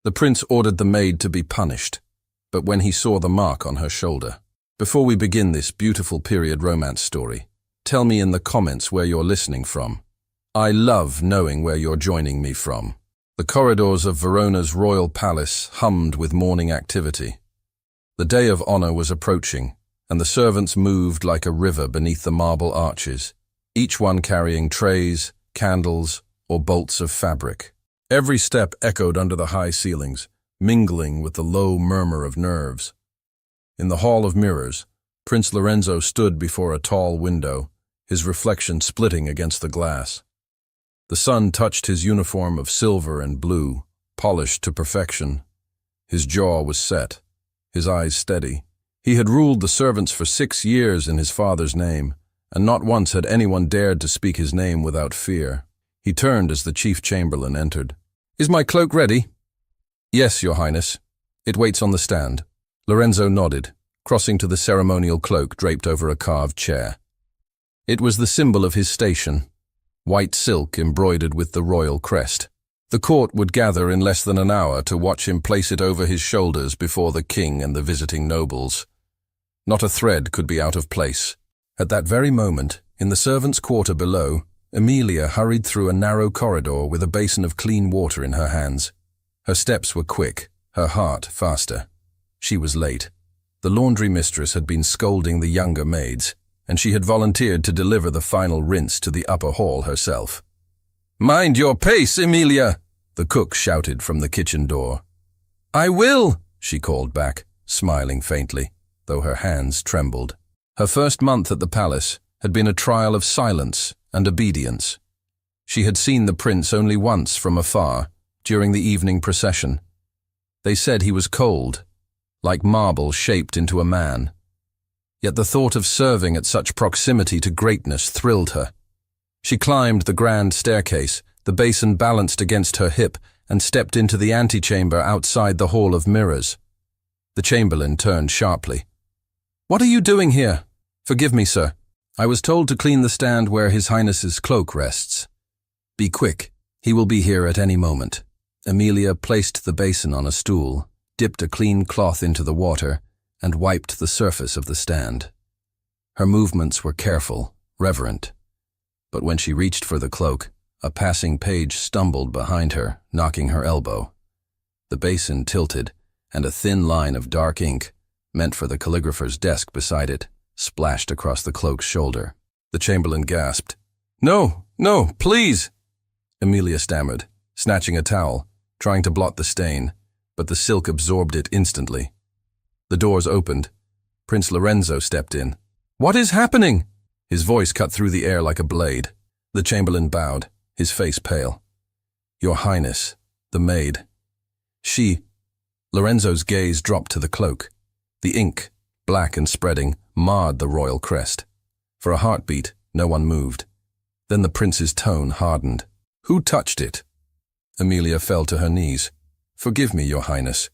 The prince ordered the maid to be punished, but when he saw the mark on her shoulder. Before we begin this beautiful period romance story, tell me in the comments where you're listening from. I love knowing where you're joining me from. The corridors of Verona's royal palace hummed with morning activity. The day of honor was approaching, and the servants moved like a river beneath the marble arches, each one carrying trays, candles, or bolts of fabric. Every step echoed under the high ceilings, mingling with the low murmur of nerves. In the Hall of Mirrors, Prince Lorenzo stood before a tall window, his reflection splitting against the glass. The sun touched his uniform of silver and blue, polished to perfection. His jaw was set, his eyes steady. He had ruled the servants for 6 years in his father's name, and not once had anyone dared to speak his name without fear. He turned as the chief chamberlain entered. "Is my cloak ready?" "Yes, Your Highness. It waits on the stand." Lorenzo nodded, crossing to the ceremonial cloak draped over a carved chair. It was the symbol of his station, white silk embroidered with the royal crest. The court would gather in less than an hour to watch him place it over his shoulders before the king and the visiting nobles. Not a thread could be out of place. At that very moment, in the servants' quarter below, Emilia hurried through a narrow corridor with a basin of clean water in her hands. Her steps were quick, her heart faster. She was late. The laundry mistress had been scolding the younger maids, and she had volunteered to deliver the final rinse to the upper hall herself. "Mind your pace, Emilia!" the cook shouted from the kitchen door. "I will," she called back, smiling faintly, though her hands trembled. Her first month at the palace had been a trial of silence and obedience. She had seen the prince only once from afar, during the evening procession. They said he was cold, like marble shaped into a man. Yet the thought of serving at such proximity to greatness thrilled her. She climbed the grand staircase, the basin balanced against her hip, and stepped into the antechamber outside the Hall of Mirrors. The chamberlain turned sharply. "What are you doing here?" "Forgive me, sir. I was told to clean the stand where His Highness's cloak rests." "Be quick. He will be here at any moment." Emilia placed the basin on a stool, dipped a clean cloth into the water, and wiped the surface of the stand. Her movements were careful, reverent. But when she reached for the cloak, a passing page stumbled behind her, knocking her elbow. The basin tilted, and a thin line of dark ink, meant for the calligrapher's desk beside it, splashed across the cloak's shoulder. The chamberlain gasped. "No, no, please!" Emilia stammered, snatching a towel, trying to blot the stain, but the silk absorbed it instantly. The doors opened. Prince Lorenzo stepped in. "What is happening?" His voice cut through the air like a blade. The chamberlain bowed, his face pale. "Your Highness, the maid." Lorenzo's gaze dropped to the cloak. The ink, black and spreading, marred the royal crest. For a heartbeat, no one moved. Then the prince's tone hardened. "Who touched it?" Emilia fell to her knees. "Forgive me, Your Highness.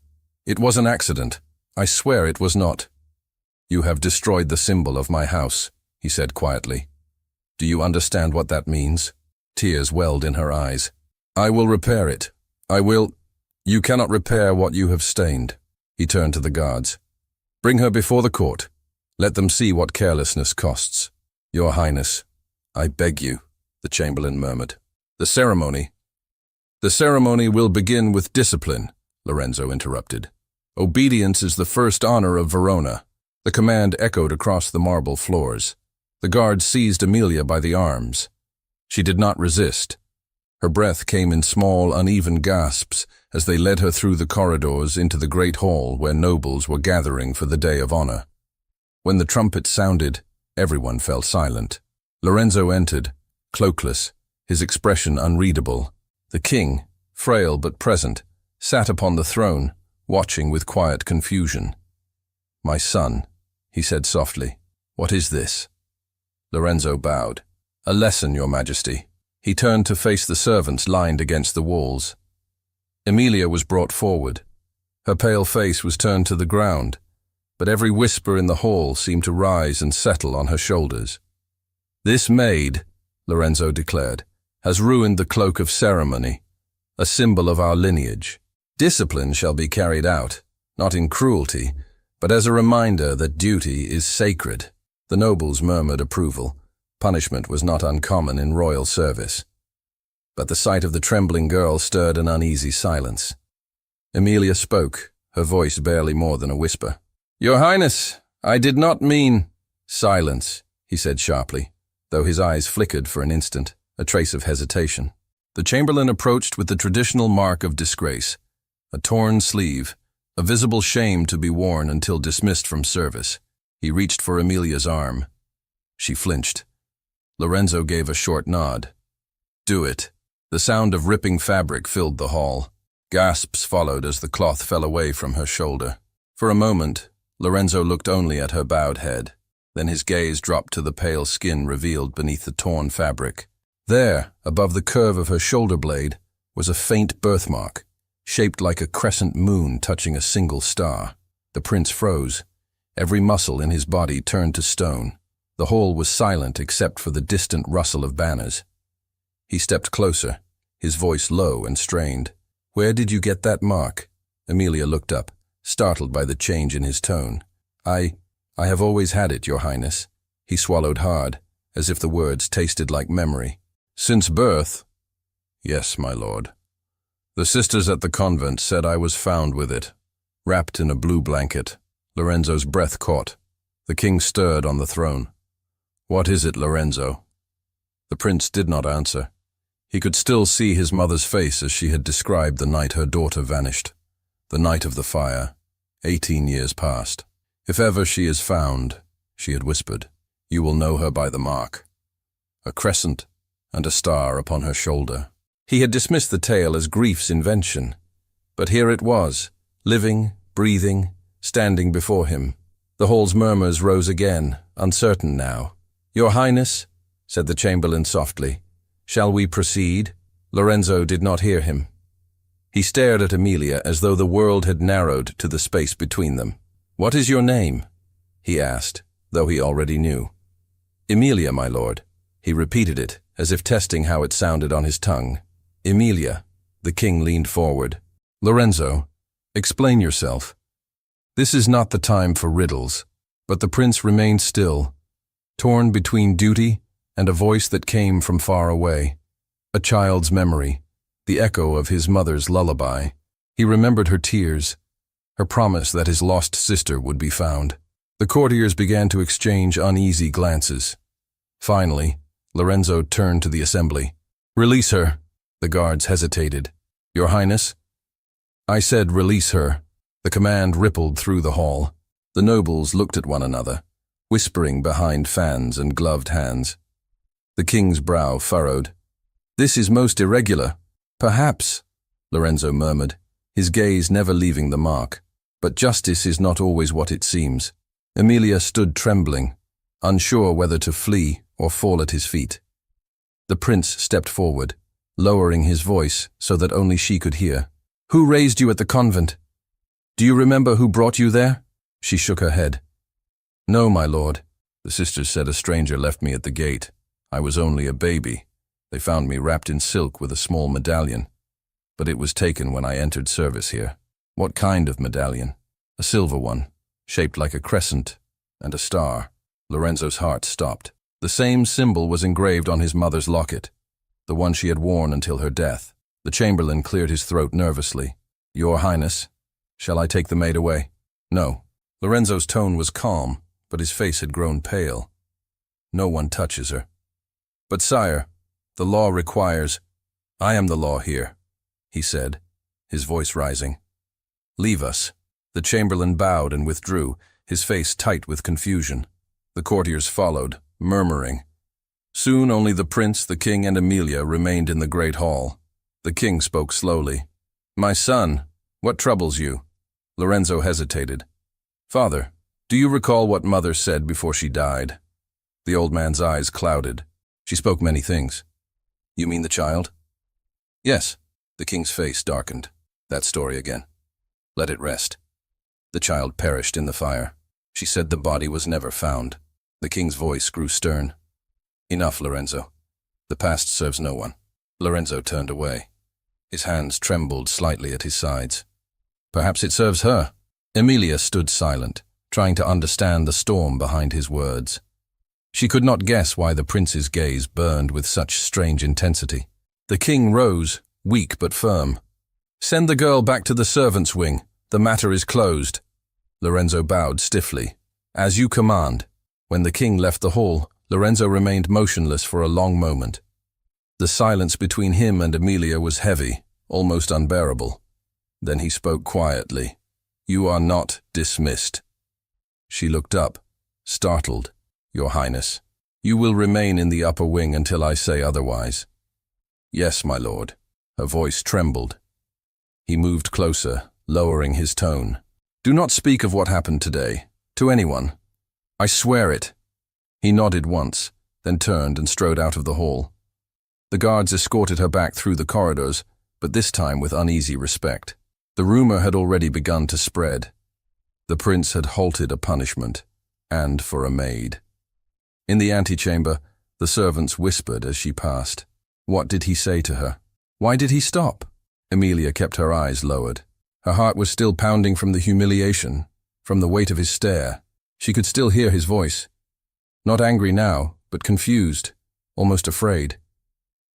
It was an accident. I swear it was not." "You have destroyed the symbol of my house," he said quietly. "Do you understand what that means?" Tears welled in her eyes. "I will repair it. I will—" "You cannot repair what you have stained." He turned to the guards. "Bring her before the court. Let them see what carelessness costs." "Your Highness, I beg you," the chamberlain murmured. "The ceremony will begin with discipline," Lorenzo interrupted. "Obedience is the first honor of Verona." The command echoed across the marble floors. The guards seized Emilia by the arms. She did not resist. Her breath came in small, uneven gasps as they led her through the corridors into the great hall where nobles were gathering for the day of honor. When the trumpet sounded, everyone fell silent. Lorenzo entered, cloakless, his expression unreadable. The king, frail but present, sat upon the throne, watching with quiet confusion. "My son," he said softly, "what is this?" Lorenzo bowed. "A lesson, Your Majesty." He turned to face the servants lined against the walls. Emilia was brought forward. Her pale face was turned to the ground, but every whisper in the hall seemed to rise and settle on her shoulders. "This maid," Lorenzo declared, "has ruined the cloak of ceremony, a symbol of our lineage." Discipline shall be carried out, not in cruelty, but as a reminder that duty is sacred. The nobles murmured approval. Punishment was not uncommon in royal service. But the sight of the trembling girl stirred an uneasy silence. Emilia spoke, her voice barely more than a whisper. "Your Highness, I did not mean—" "Silence," he said sharply, though his eyes flickered for an instant, a trace of hesitation. The chamberlain approached with the traditional mark of disgrace, a torn sleeve, a visible shame to be worn until dismissed from service. He reached for Emilia's arm. She flinched. Lorenzo gave a short nod. "Do it." The sound of ripping fabric filled the hall. Gasps followed as the cloth fell away from her shoulder. For a moment, Lorenzo looked only at her bowed head. Then his gaze dropped to the pale skin revealed beneath the torn fabric. There, above the curve of her shoulder blade, was a faint birthmark, shaped like a crescent moon touching a single star. The prince froze. Every muscle in his body turned to stone. The hall was silent except for the distant rustle of banners. He stepped closer, his voice low and strained. "Where did you get that mark?" Emilia looked up, startled by the change in his tone. I have always had it, Your Highness." He swallowed hard, as if the words tasted like memory. "Since birth?" "Yes, my lord. The sisters at the convent said I was found with it, wrapped in a blue blanket." Lorenzo's breath caught. The king stirred on the throne. "What is it, Lorenzo?" The prince did not answer. He could still see his mother's face as she had described the night her daughter vanished. The night of the fire, 18 years past. "If ever she is found," she had whispered, "you will know her by the mark. A crescent and a star upon her shoulder." He had dismissed the tale as grief's invention, but here it was, living, breathing, standing before him. The hall's murmurs rose again, uncertain now. "Your Highness," said the chamberlain softly, "shall we proceed?" Lorenzo did not hear him. He stared at Emilia as though the world had narrowed to the space between them. "What is your name?" he asked, though he already knew. "Emilia, my lord." He repeated it, as if testing how it sounded on his tongue. "Emilia." The king leaned forward. "Lorenzo, explain yourself." This is not the time for riddles. But the prince remained still, torn between duty and a voice that came from far away. A child's memory, the echo of his mother's lullaby. He remembered her tears, her promise that his lost sister would be found. The courtiers began to exchange uneasy glances. Finally, Lorenzo turned to the assembly. "Release her." The guards hesitated. "Your Highness?" "I said release her." The command rippled through the hall. The nobles looked at one another, whispering behind fans and gloved hands. The king's brow furrowed. "This is most irregular." "Perhaps," Lorenzo murmured, his gaze never leaving the mark. "But justice is not always what it seems." Emilia stood trembling, unsure whether to flee or fall at his feet. The prince stepped forward, lowering his voice so that only she could hear. "Who raised you at the convent? Do you remember who brought you there?" She shook her head. "No, my lord. The sisters said a stranger left me at the gate. I was only a baby. They found me wrapped in silk with a small medallion. But it was taken when I entered service here." "What kind of medallion?" "A silver one, shaped like a crescent and a star." Lorenzo's heart stopped. The same symbol was engraved on his mother's locket, the one she had worn until her death. The chamberlain cleared his throat nervously. "Your Highness, shall I take the maid away?" "No." Lorenzo's tone was calm, but his face had grown pale. "No one touches her." "But sire, the law requires—" "I am the law here," he said, his voice rising. "Leave us." The chamberlain bowed and withdrew, his face tight with confusion. The courtiers followed, murmuring. Soon only the prince, the king, and Emilia remained in the great hall. The king spoke slowly. "My son, what troubles you?" Lorenzo hesitated. "Father, do you recall what mother said before she died?" The old man's eyes clouded. "She spoke many things." "You mean the child?" "Yes." The king's face darkened. "That story again. Let it rest. The child perished in the fire. She said the body was never found." The king's voice grew stern. "Enough, Lorenzo. The past serves no one." Lorenzo turned away. His hands trembled slightly at his sides. Perhaps it serves her. Emilia stood silent, trying to understand the storm behind his words. She could not guess why the prince's gaze burned with such strange intensity. The king rose, weak but firm. "Send the girl back to the servants' wing. The matter is closed." Lorenzo bowed stiffly. "As you command." When the king left the hall, Lorenzo remained motionless for a long moment. The silence between him and Emilia was heavy, almost unbearable. Then he spoke quietly. "You are not dismissed." She looked up, startled. "Your Highness, you will remain in the upper wing until I say otherwise." "Yes, my lord." Her voice trembled. He moved closer, lowering his tone. "Do not speak of what happened today, to anyone. I swear it." He nodded once, then turned and strode out of the hall. The guards escorted her back through the corridors, but this time with uneasy respect. The rumor had already begun to spread. The prince had halted a punishment, and for a maid. In the antechamber, the servants whispered as she passed. What did he say to her? Why did he stop? Emilia kept her eyes lowered. Her heart was still pounding from the humiliation, from the weight of his stare. She could still hear his voice. Not angry now, but confused, almost afraid.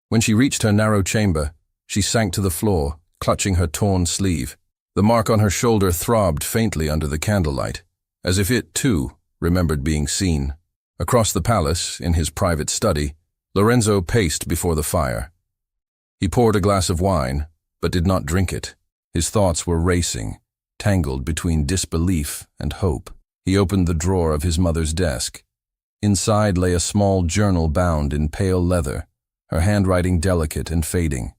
When she reached her narrow chamber, she sank to the floor, clutching her torn sleeve. The mark on her shoulder throbbed faintly under the candlelight, as if it, too, remembered being seen. Across the palace, in his private study, Lorenzo paced before the fire. He poured a glass of wine, but did not drink it. His thoughts were racing, tangled between disbelief and hope. He opened the drawer of his mother's desk. Inside lay a small journal bound in pale leather, her handwriting delicate and fading.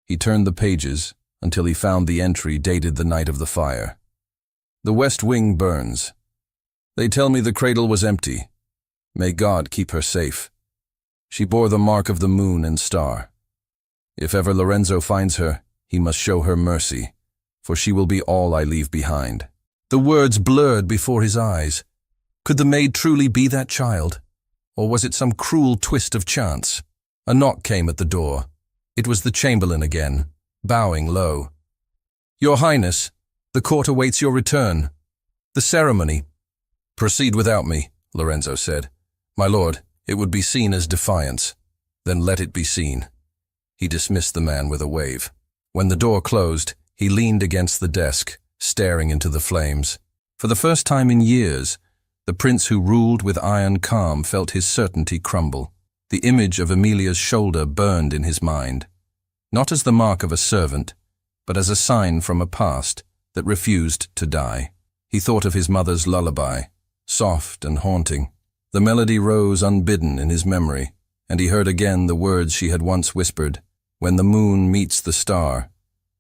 He turned the pages until he found the entry dated the night of the fire. "The west wing burns. They tell me the cradle was empty. May God keep her safe. She bore the mark of the moon and star. If ever Lorenzo finds her, he must show her mercy, for she will be all I leave behind." The words blurred before his eyes. Could the maid truly be that child? Or was it some cruel twist of chance? A knock came at the door. It was the chamberlain again, bowing low. "Your Highness, the court awaits your return. The ceremony." "Proceed without me," Lorenzo said. "My lord, it would be seen as defiance. Then let it be seen." He dismissed the man with a wave. When the door closed, he leaned against the desk, staring into the flames. For the first time in years, the prince who ruled with iron calm felt his certainty crumble. The image of Emilia's shoulder burned in his mind, not as the mark of a servant, but as a sign from a past that refused to die. He thought of his mother's lullaby, soft and haunting. The melody rose unbidden in his memory, and he heard again the words she had once whispered, "When the moon meets the star,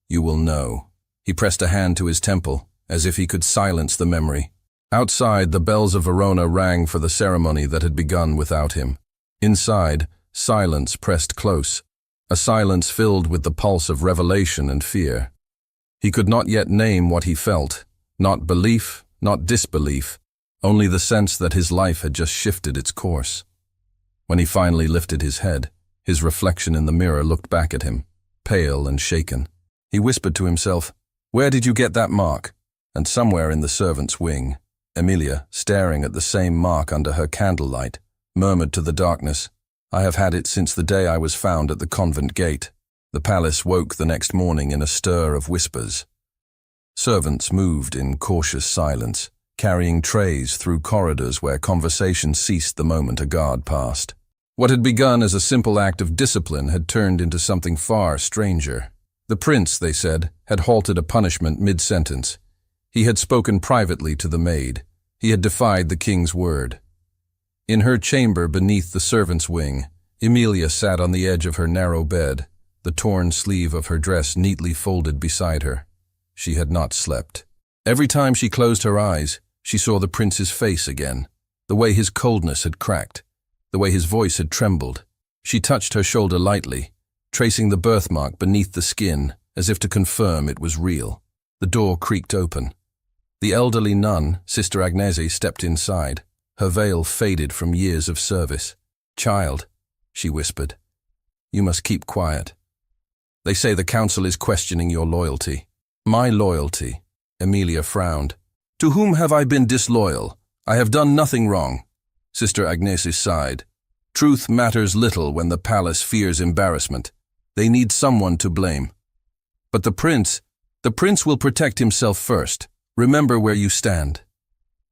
you will know." He pressed a hand to his temple, as if he could silence the memory. Outside, the bells of Verona rang for the ceremony that had begun without him. Inside, silence pressed close, a silence filled with the pulse of revelation and fear. He could not yet name what he felt, not belief, not disbelief, only the sense that his life had just shifted its course. When he finally lifted his head, his reflection in the mirror looked back at him, pale and shaken. He whispered to himself, "Where did you get that mark?" And somewhere in the servants' wing, Emilia, staring at the same mark under her candlelight, murmured to the darkness, "I have had it since the day I was found at the convent gate." The palace woke the next morning in a stir of whispers. Servants moved in cautious silence, carrying trays through corridors where conversation ceased the moment a guard passed. What had begun as a simple act of discipline had turned into something far stranger. The prince, they said, had halted a punishment mid-sentence. He had spoken privately to the maid. He had defied the king's word. In her chamber beneath the servants' wing, Emilia sat on the edge of her narrow bed, the torn sleeve of her dress neatly folded beside her. She had not slept. Every time she closed her eyes, she saw the prince's face again, the way his coldness had cracked, the way his voice had trembled. She touched her shoulder lightly, tracing the birthmark beneath the skin as if to confirm it was real. The door creaked open. The elderly nun, Sister Agnese, stepped inside. Her veil faded from years of service. "Child," she whispered, "you must keep quiet. They say the council is questioning your loyalty." My loyalty. Emilia frowned. To whom have I been disloyal? I have done nothing wrong. Sister Agnese sighed. Truth matters little when the palace fears embarrassment. They need someone to blame. But the prince will protect himself first. Remember where you stand.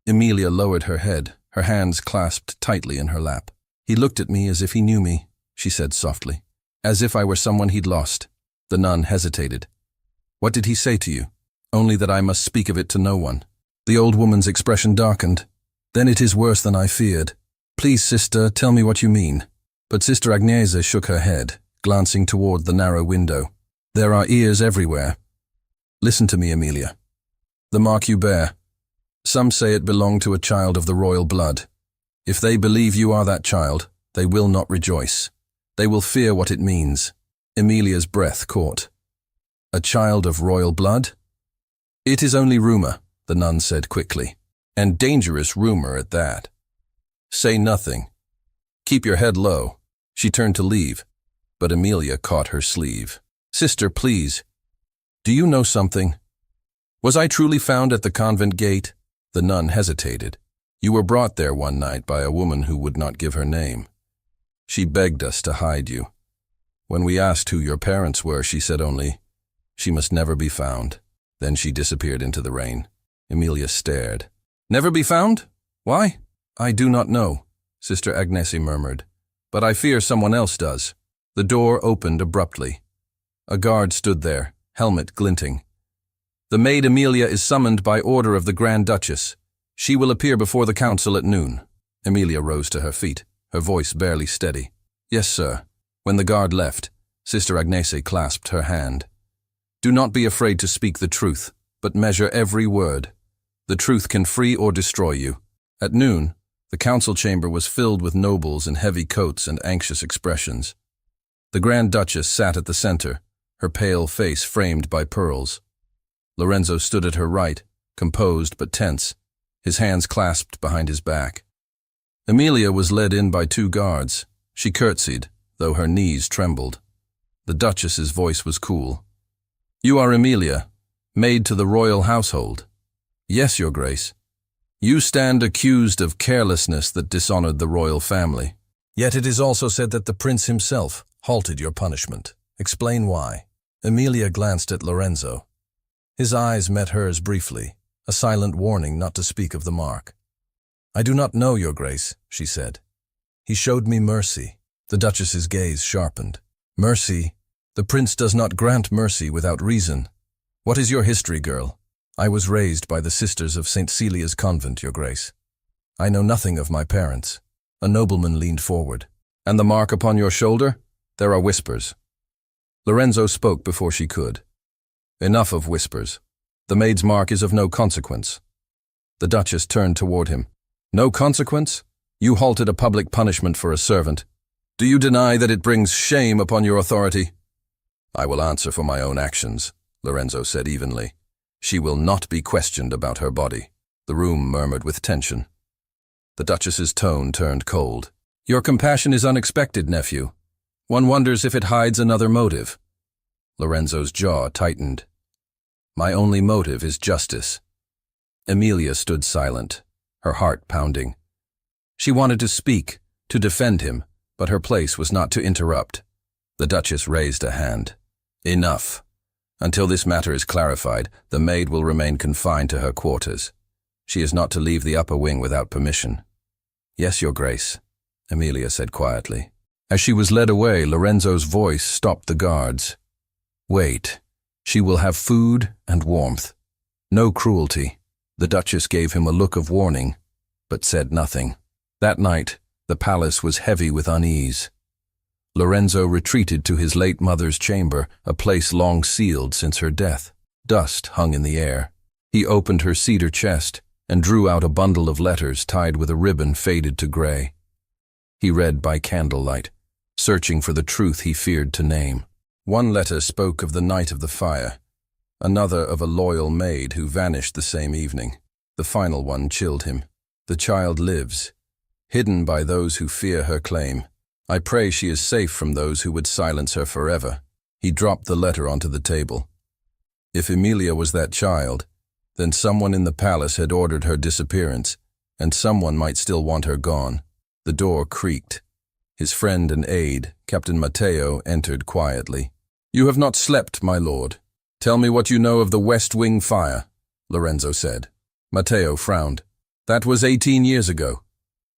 Emilia lowered her head, her hands clasped tightly in her lap. He looked at me as if he knew me, she said softly. As if I were someone he'd lost. The nun hesitated. What did he say to you? Only that I must speak of it to no one. The old woman's expression darkened. Then it is worse than I feared. Please, sister, tell me what you mean. But Sister Agnese shook her head, glancing toward the narrow window. There are ears everywhere. Listen to me, Emilia. The mark you bear. Some say it belonged to a child of the royal blood. If they believe you are that child, they will not rejoice. They will fear what it means. Emilia's breath caught. A child of royal blood? It is only rumor, the nun said quickly, and dangerous rumor at that. Say nothing. Keep your head low. She turned to leave, but Emilia caught her sleeve. Sister, please. Do you know something? Was I truly found at the convent gate? The nun hesitated. You were brought there one night by a woman who would not give her name. She begged us to hide you. When we asked who your parents were, she said only, she must never be found. Then she disappeared into the rain. Emilia stared. Never be found? Why? I do not know, Sister Agnese murmured, but I fear someone else does. The door opened abruptly. A guard stood there, helmet glinting. The maid Emilia is summoned by order of the Grand Duchess. She will appear before the council at noon. Emilia rose to her feet, her voice barely steady. Yes, sir. When the guard left, Sister Agnese clasped her hand. Do not be afraid to speak the truth, but measure every word. The truth can free or destroy you. At noon, the council chamber was filled with nobles in heavy coats and anxious expressions. The Grand Duchess sat at the center, her pale face framed by pearls. Lorenzo stood at her right, composed but tense, his hands clasped behind his back. Emilia was led in by two guards. She curtsied, though her knees trembled. The Duchess's voice was cool. You are Emilia, maid to the royal household. Yes, Your Grace. You stand accused of carelessness that dishonored the royal family. Yet it is also said that the prince himself halted your punishment. Explain why. Emilia glanced at Lorenzo. His eyes met hers briefly, a silent warning not to speak of the mark. I do not know, Your Grace, she said. He showed me mercy. The Duchess's gaze sharpened. Mercy? The prince does not grant mercy without reason. What is your history, girl? I was raised by the sisters of St. Celia's convent, Your Grace. I know nothing of my parents. A nobleman leaned forward. And the mark upon your shoulder? There are whispers. Lorenzo spoke before she could. Enough of whispers. The maid's mark is of no consequence. The Duchess turned toward him. No consequence? You halted a public punishment for a servant. Do you deny that it brings shame upon your authority? I will answer for my own actions, Lorenzo said evenly. She will not be questioned about her body. The room murmured with tension. The Duchess's tone turned cold. Your compassion is unexpected, nephew. One wonders if it hides another motive. Lorenzo's jaw tightened. My only motive is justice. Emilia stood silent, her heart pounding. She wanted to speak, to defend him, but her place was not to interrupt. The Duchess raised a hand. Enough. Until this matter is clarified, the maid will remain confined to her quarters. She is not to leave the upper wing without permission. Yes, Your Grace, Emilia said quietly. As she was led away, Lorenzo's voice stopped the guards. Wait. She will have food and warmth. No cruelty. The Duchess gave him a look of warning, but said nothing. That night, the palace was heavy with unease. Lorenzo retreated to his late mother's chamber, a place long sealed since her death. Dust hung in the air. He opened her cedar chest and drew out a bundle of letters tied with a ribbon faded to gray. He read by candlelight, searching for the truth he feared to name. One letter spoke of the night of the fire, another of a loyal maid who vanished the same evening. The final one chilled him. The child lives, hidden by those who fear her claim. I pray she is safe from those who would silence her forever. He dropped the letter onto the table. If Emilia was that child, then someone in the palace had ordered her disappearance, and someone might still want her gone. The door creaked. His friend and aide, Captain Matteo, entered quietly. "You have not slept, my lord. Tell me what you know of the West Wing fire," Lorenzo said. Matteo frowned. "That was 18 years ago.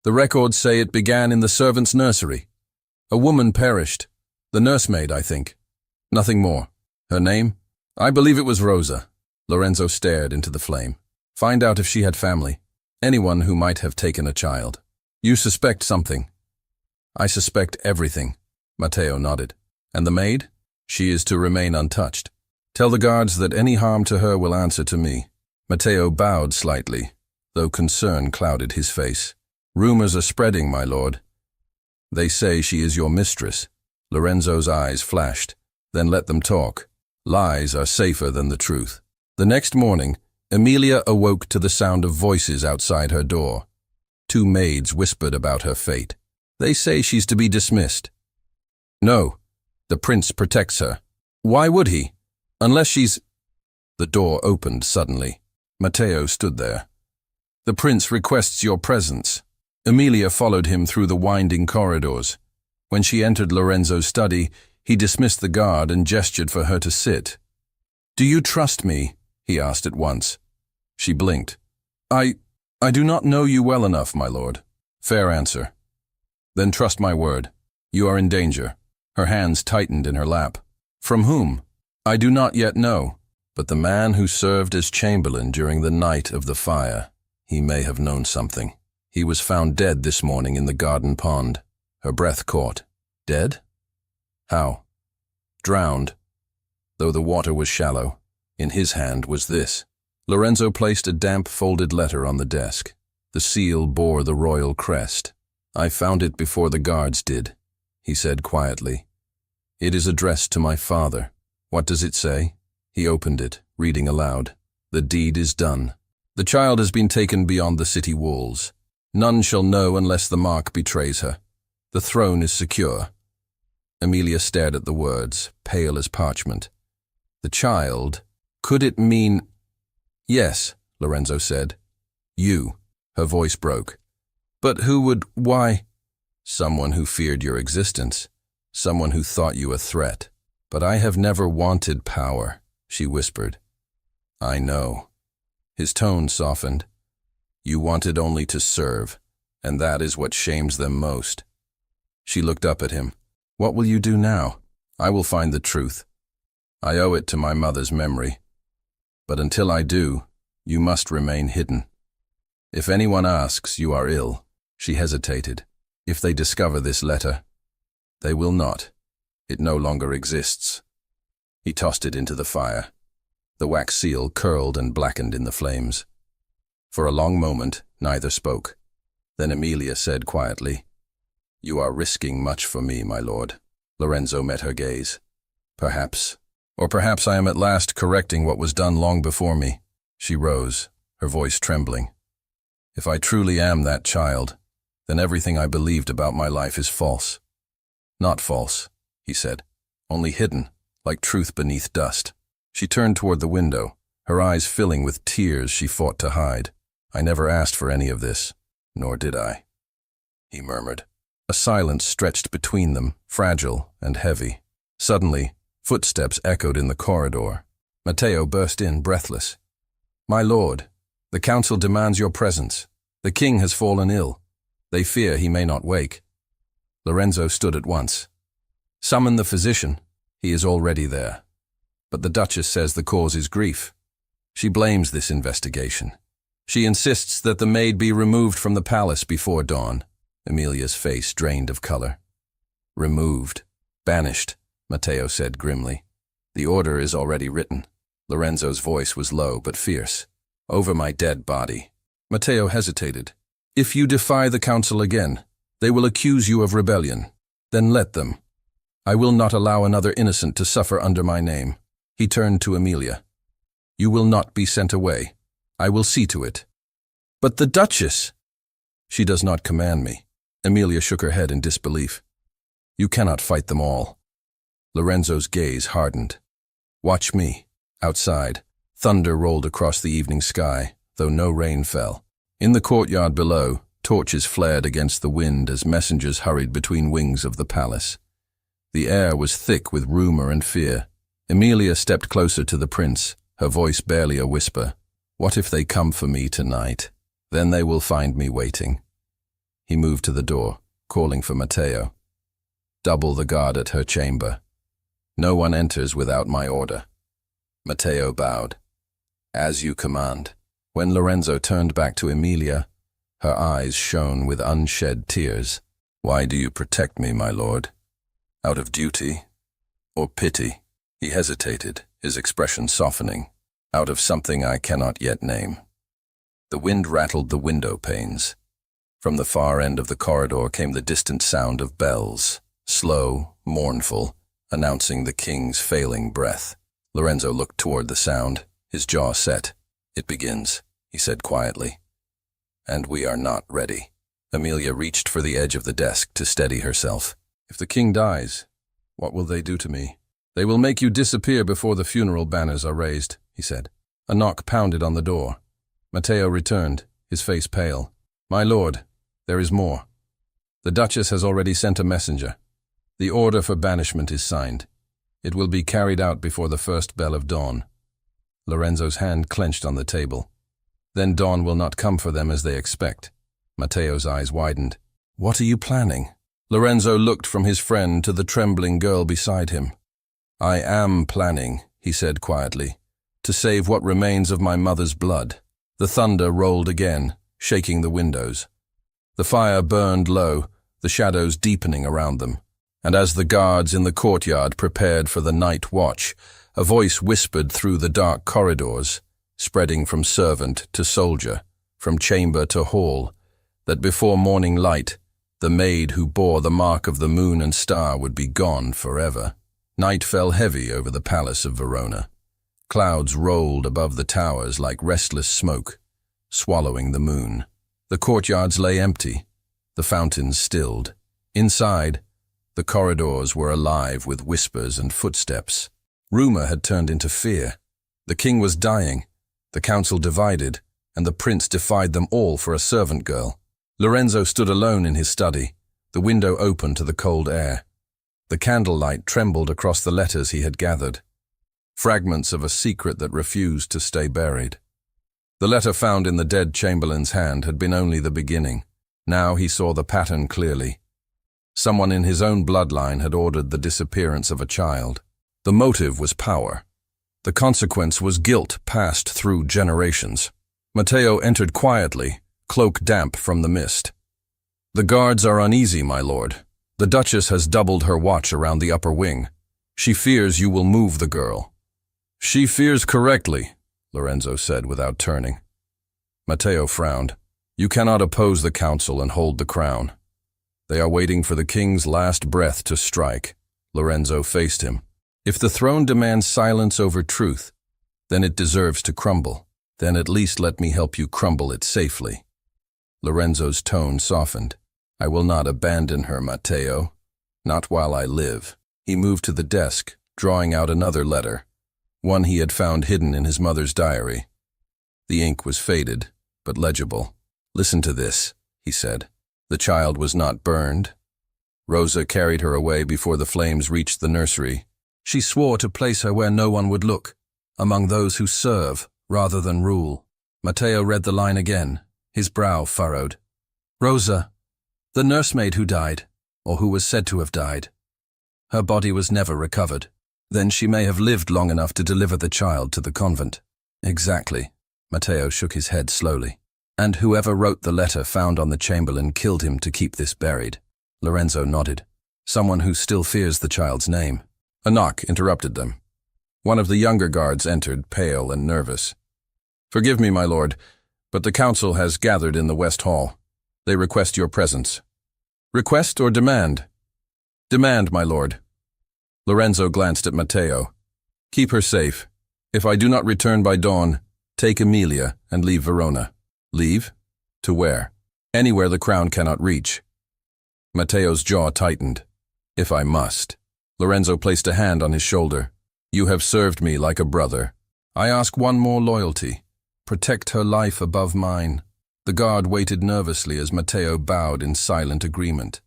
The records say it began in the servants' nursery. A woman perished. The nursemaid, I think. Nothing more. Her name? I believe it was Rosa." Lorenzo stared into the flame. "Find out if she had family. Anyone who might have taken a child. You suspect something." "I suspect everything." Matteo nodded. "And the maid? She is to remain untouched. Tell the guards that any harm to her will answer to me." Matteo bowed slightly, though concern clouded his face. "Rumors are spreading, my lord. They say she is your mistress." Lorenzo's eyes flashed. "Then let them talk. Lies are safer than the truth." The next morning, Emilia awoke to the sound of voices outside her door. Two maids whispered about her fate. "They say she's to be dismissed." "No, the prince protects her." "Why would he? Unless she's—" The door opened suddenly. Matteo stood there. "The prince requests your presence." Emilia followed him through the winding corridors. When she entered Lorenzo's study, he dismissed the guard and gestured for her to sit. "Do you trust me?" he asked at once. She blinked. I do not know you well enough, my lord." "Fair answer. Then trust my word. You are in danger." Her hands tightened in her lap. "From whom?" "I do not yet know, but the man who served as chamberlain during the night of the fire, he may have known something. He was found dead this morning in the garden pond." Her breath caught. "Dead? How?" "Drowned, though the water was shallow. In his hand was this." Lorenzo placed a damp folded letter on the desk. The seal bore the royal crest. "I found it before the guards did," he said quietly. "It is addressed to my father." "What does it say?" He opened it, reading aloud. "The deed is done. The child has been taken beyond the city walls. None shall know unless the mark betrays her. The throne is secure." Emilia stared at the words, pale as parchment. "The child? Could it mean—" "Yes," Lorenzo said. "You." Her voice broke. "But who would— why—" "Someone who feared your existence. Someone who thought you a threat. But I have never wanted power," she whispered. "I know." His tone softened. "You wanted only to serve, and that is what shames them most." She looked up at him. "What will you do now?" "I will find the truth. I owe it to my mother's memory. But until I do, you must remain hidden. If anyone asks, you are ill." She hesitated. "If they discover this letter—" "They will not. It no longer exists." He tossed it into the fire. The wax seal curled and blackened in the flames. For a long moment, neither spoke. Then Emilia said quietly, "You are risking much for me, my lord." Lorenzo met her gaze. "Perhaps. Or perhaps I am at last correcting what was done long before me." She rose, her voice trembling. "If I truly am that child, then everything I believed about my life is false." "Not false," he said, "only hidden, like truth beneath dust." She turned toward the window, her eyes filling with tears she fought to hide. "I never asked for any of this, nor did I," he murmured. A silence stretched between them, fragile and heavy. Suddenly, footsteps echoed in the corridor. Matteo burst in, breathless. "My lord, the council demands your presence. The king has fallen ill. They fear he may not wake." Lorenzo stood at once. "Summon the physician. He is already there. But the Duchess says the cause is grief. She blames this investigation. She insists that the maid be removed from the palace before dawn." Emilia's face drained of color. "Removed. Banished," Matteo said grimly. "The order is already written." Lorenzo's voice was low but fierce. "Over my dead body." Matteo hesitated. "If you defy the council again, they will accuse you of rebellion. Then let them. I will not allow another innocent to suffer under my name." He turned to Emilia. "You will not be sent away. I will see to it." "But the Duchess—" "She does not command me." Emilia shook her head in disbelief. "You cannot fight them all." Lorenzo's gaze hardened. "Watch me." Outside, thunder rolled across the evening sky, though no rain fell. In the courtyard below, torches flared against the wind as messengers hurried between wings of the palace. The air was thick with rumor and fear. Emilia stepped closer to the prince, her voice barely a whisper. "What if they come for me tonight? Then they will find me waiting." He moved to the door, calling for Matteo. "Double the guard at her chamber. No one enters without my order." Matteo bowed. "As you command." When Lorenzo turned back to Emilia, her eyes shone with unshed tears. "Why do you protect me, my lord? Out of duty or pity?" He hesitated, his expression softening. "Out of something I cannot yet name." The wind rattled the window panes. From the far end of the corridor came the distant sound of bells, slow, mournful, announcing the king's failing breath. Lorenzo looked toward the sound, his jaw set. "It begins," he said quietly. "And we are not ready." Emilia reached for the edge of the desk to steady herself. "If the king dies, what will they do to me?" "They will make you disappear before the funeral banners are raised," he said. A knock pounded on the door. Matteo returned, his face pale. "My lord, there is more. The Duchess has already sent a messenger. The order for banishment is signed. It will be carried out before the first bell of dawn." Lorenzo's hand clenched on the table. "Then dawn will not come for them as they expect." Matteo's eyes widened. "What are you planning?" Lorenzo looked from his friend to the trembling girl beside him. "I am planning," he said quietly, "to save what remains of my mother's blood." The thunder rolled again, shaking the windows. The fire burned low, the shadows deepening around them. And as the guards in the courtyard prepared for the night watch, a voice whispered through the dark corridors, spreading from servant to soldier, from chamber to hall, that before morning light, the maid who bore the mark of the moon and star would be gone forever. Night fell heavy over the palace of Verona. Clouds rolled above the towers like restless smoke, swallowing the moon. The courtyards lay empty, the fountains stilled. Inside, the corridors were alive with whispers and footsteps. Rumor had turned into fear. The king was dying, the council divided, and the prince defied them all for a servant girl. Lorenzo stood alone in his study, the window open to the cold air. The candlelight trembled across the letters he had gathered, fragments of a secret that refused to stay buried. The letter found in the dead chamberlain's hand had been only the beginning. Now he saw the pattern clearly. Someone in his own bloodline had ordered the disappearance of a child. The motive was power. The consequence was guilt passed through generations. Matteo entered quietly, cloak damp from the mist. "The guards are uneasy, my lord. The Duchess has doubled her watch around the upper wing. She fears you will move the girl." "She fears correctly," Lorenzo said without turning. Matteo frowned. "You cannot oppose the council and hold the crown. They are waiting for the king's last breath to strike." Lorenzo faced him. "If the throne demands silence over truth, then it deserves to crumble. Then at least let me help you crumble it safely." Lorenzo's tone softened. "I will not abandon her, Matteo. Not while I live." He moved to the desk, drawing out another letter, one he had found hidden in his mother's diary. The ink was faded, but legible. "Listen to this," he said. "The child was not burned. Rosa carried her away before the flames reached the nursery. She swore to place her where no one would look, among those who serve rather than rule." Matteo read the line again, his brow furrowed. "Rosa, the nursemaid who died, or who was said to have died. Her body was never recovered. Then she may have lived long enough to deliver the child to the convent." "Exactly." Matteo shook his head slowly. "And whoever wrote the letter found on the chamberlain killed him to keep this buried." Lorenzo nodded. "Someone who still fears the child's name." A knock interrupted them. One of the younger guards entered, pale and nervous. "Forgive me, my lord, but the council has gathered in the West Hall. They request your presence." "Request or demand?" "Demand, my lord." Lorenzo glanced at Matteo. "Keep her safe. If I do not return by dawn, take Emilia and leave Verona." "Leave? To where?" "Anywhere the crown cannot reach." Matteo's jaw tightened. "If I must." Lorenzo placed a hand on his shoulder. "You have served me like a brother. I ask one more loyalty. Protect her life above mine. The guard waited nervously as Matteo bowed in silent agreement.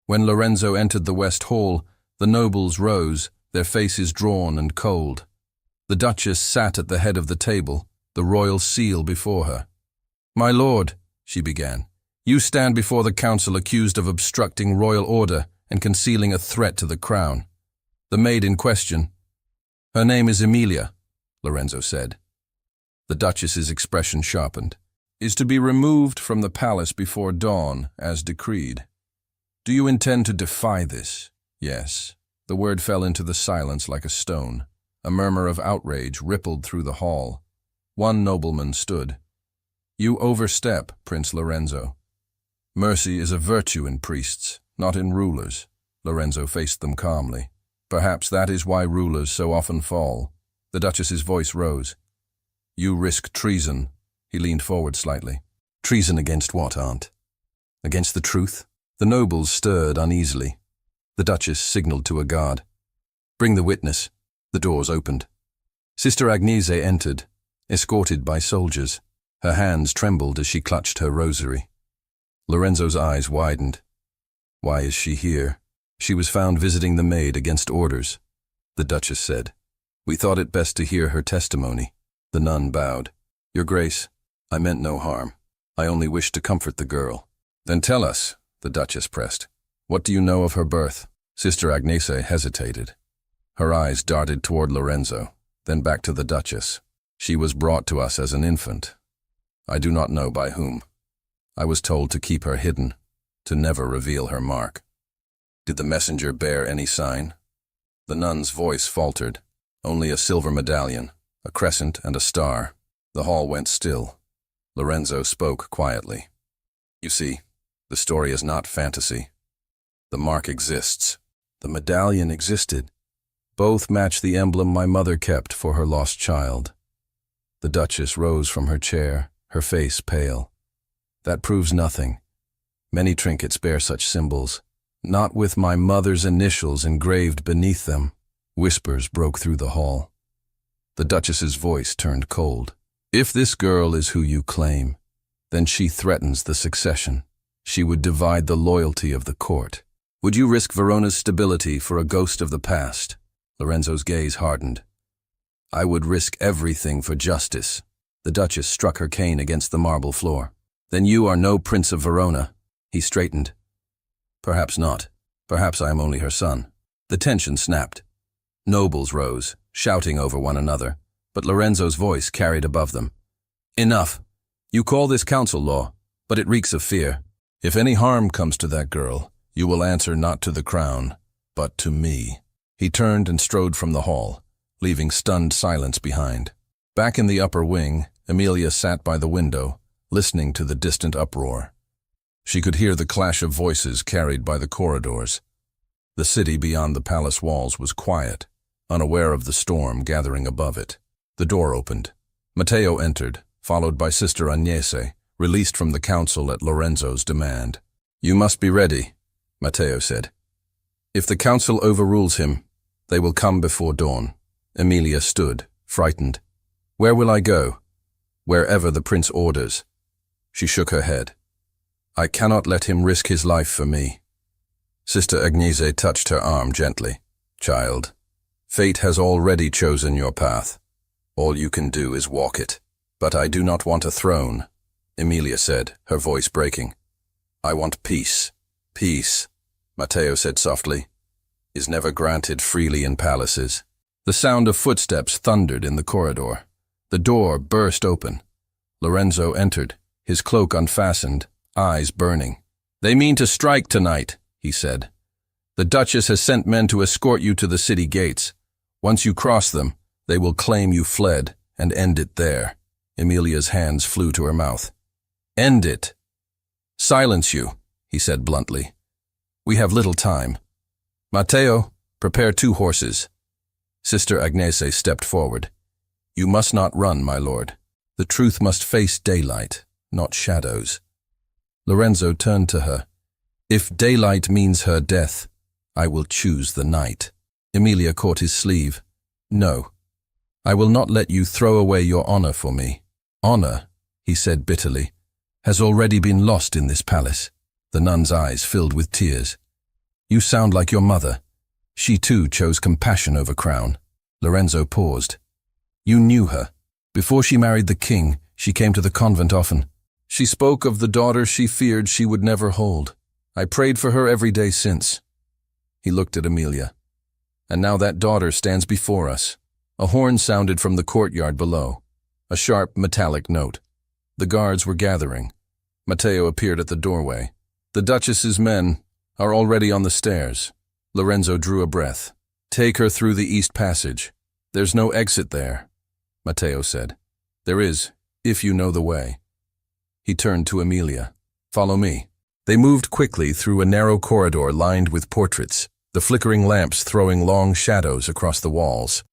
When Lorenzo entered the West Hall, the nobles rose, their faces drawn and cold. The Duchess sat at the head of the table, the royal seal before her. "My lord," she began, "you stand before the council accused of obstructing royal order and concealing a threat to the crown. The maid in question—" "Her name is Emilia," Lorenzo said. The Duchess's expression sharpened. "Is to be removed from the palace before dawn, as decreed. Do you intend to defy this?" "Yes." The word fell into the silence like a stone. A murmur of outrage rippled through the hall. One nobleman stood. "You overstep, Prince Lorenzo. Mercy is a virtue in priests, not in rulers." Lorenzo faced them calmly. "Perhaps that is why rulers so often fall." The Duchess's voice rose. "You risk treason." He leaned forward slightly. "Treason against what, Aunt? Against the truth?" The nobles stirred uneasily. The Duchess signaled to a guard. "Bring the witness." The doors opened. Sister Agnese entered, escorted by soldiers. Her hands trembled as she clutched her rosary. Lorenzo's eyes widened. "Why is she here?" "She was found visiting the maid against orders," the Duchess said. "We thought it best to hear her testimony." The nun bowed. "Your Grace, I meant no harm. I only wished to comfort the girl." "Then tell us," the Duchess pressed. "What do you know of her birth?" Sister Agnese hesitated. Her eyes darted toward Lorenzo, then back to the Duchess. "She was brought to us as an infant. I do not know by whom. I was told to keep her hidden, to never reveal her mark." "Did the messenger bear any sign?" The nun's voice faltered. "Only a silver medallion, a crescent and a star." The hall went still. Lorenzo spoke quietly. "You see, the story is not fantasy. The mark exists. The medallion existed. Both match the emblem my mother kept for her lost child." The Duchess rose from her chair, her face pale. "That proves nothing. Many trinkets bear such symbols. Not with my mother's initials engraved beneath them." Whispers broke through the hall. The Duchess's voice turned cold. "If this girl is who you claim, then she threatens the succession. She would divide the loyalty of the court. Would you risk Verona's stability for a ghost of the past?" Lorenzo's gaze hardened. "I would risk everything for justice." The Duchess struck her cane against the marble floor. "Then you are no Prince of Verona." He straightened. "Perhaps not. Perhaps I am only her son." The tension snapped. Nobles rose, shouting over one another, but Lorenzo's voice carried above them. "Enough. You call this council law, but it reeks of fear. If any harm comes to that girl, you will answer not to the crown, but to me." He turned and strode from the hall, leaving stunned silence behind. Back in the upper wing, Emilia sat by the window, listening to the distant uproar. She could hear the clash of voices carried by the corridors. The city beyond the palace walls was quiet, unaware of the storm gathering above it. The door opened. Matteo entered, followed by Sister Agnese, released from the council at Lorenzo's demand. "You must be ready," Matteo said. "If the council overrules him, they will come before dawn." Emilia stood, frightened. "Where will I go?" "Wherever the prince orders." She shook her head. "I cannot let him risk his life for me." Sister Agnese touched her arm gently. "Child, fate has already chosen your path. All you can do is walk it." "But I do not want a throne," Emilia said, her voice breaking. "I want peace." "Peace," Matteo said softly, "is never granted freely in palaces." The sound of footsteps thundered in the corridor. The door burst open. Lorenzo entered, his cloak unfastened, eyes burning. "They mean to strike tonight," he said. "The Duchess has sent men to escort you to the city gates. Once you cross them, they will claim you fled and end it there." Emilia's hands flew to her mouth. "End it." "Silence you," he said bluntly. "We have little time. Matteo, prepare 2 horses." Sister Agnese stepped forward. "You must not run, my lord. The truth must face daylight, not shadows." Lorenzo turned to her. "If daylight means her death, I will choose the night." Emilia caught his sleeve. "No, I will not let you throw away your honor for me. Honor, he said bitterly, has already been lost in this palace. The nun's eyes filled with tears. You sound like your mother. She too chose compassion over crown. Lorenzo paused. You knew her. Before she married the king, she came to the convent often. She spoke of the daughter she feared she would never hold. I prayed for her every day since. He looked at Emilia. And now that daughter stands before us. A horn sounded from the courtyard below. A sharp, metallic note. The guards were gathering. Matteo appeared at the doorway. The Duchess's men are already on the stairs. Lorenzo drew a breath. Take her through the east passage. There's no exit there, Matteo said. There is, if you know the way. He turned to Emilia. Follow me. They moved quickly through a narrow corridor lined with portraits, the flickering lamps throwing long shadows across the walls.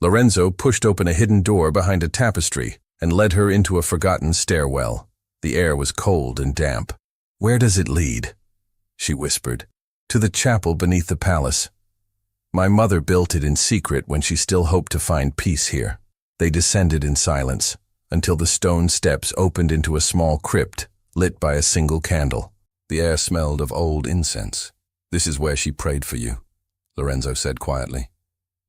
Lorenzo pushed open a hidden door behind a tapestry and led her into a forgotten stairwell. The air was cold and damp. Where does it lead? She whispered. To the chapel beneath the palace. My mother built it in secret when she still hoped to find peace here. They descended in silence until the stone steps opened into a small crypt lit by a single candle. The air smelled of old incense. This is where she prayed for you, Lorenzo said quietly.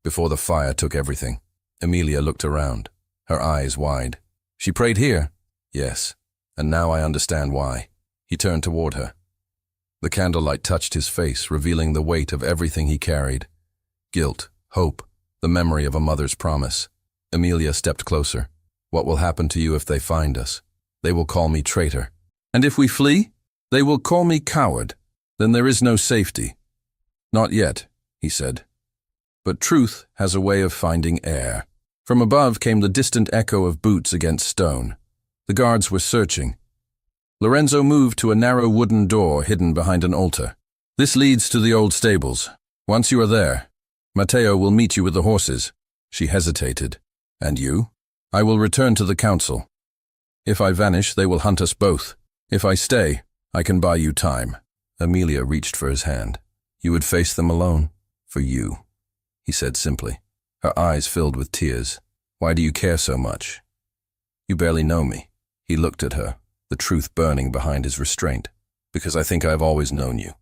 Before the fire took everything. Emilia looked around, her eyes wide. She prayed here? Yes, and now I understand why. He turned toward her. The candlelight touched his face, revealing the weight of everything he carried. Guilt, hope, the memory of a mother's promise. Emilia stepped closer. What will happen to you if they find us? They will call me traitor. And if we flee? They will call me coward. Then there is no safety. Not yet, he said. But truth has a way of finding air. From above came the distant echo of boots against stone. The guards were searching. Lorenzo moved to a narrow wooden door hidden behind an altar. This leads to the old stables. Once you are there, Matteo will meet you with the horses. She hesitated. And you? I will return to the council. If I vanish, they will hunt us both. If I stay, I can buy you time. Emilia reached for his hand. You would face them alone? For you, he said simply. Her eyes filled with tears. Why do you care so much? You barely know me. He looked at her, the truth burning behind his restraint. Because I think I have always known you.